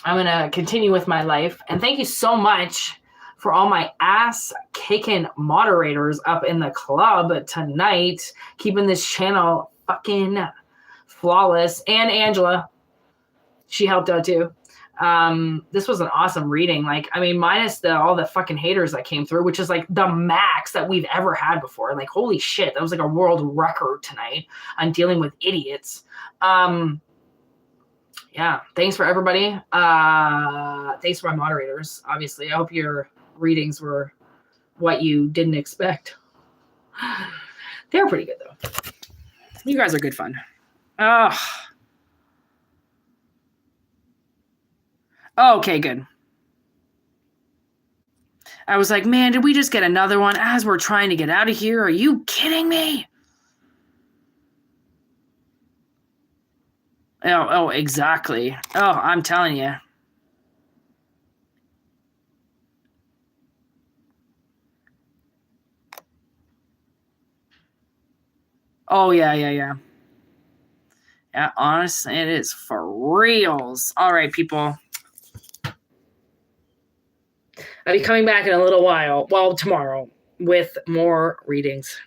S1: I'm going to continue with my life. And thank you so much for all my ass-kicking moderators up in the club tonight, keeping this channel fucking flawless. And Angela. She helped out too. This was an awesome reading. Like, I mean, minus all the fucking haters that came through, which is like the max that we've ever had before. Like, holy shit, that was like a world record tonight on dealing with idiots. Yeah, thanks for everybody. Thanks for my moderators, obviously. I hope your readings were what you didn't expect. They were pretty good, though. You guys are good fun. Okay, good. I was like, man, did we just get another one as we're trying to get out of here? Are you kidding me? Oh, exactly. Oh, I'm telling you. Oh, yeah. Yeah, honestly, it is for reals. All right, people. I'll be coming back in a little while, well, tomorrow, with more readings.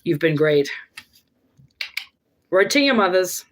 S1: You've been great. Word to your mothers.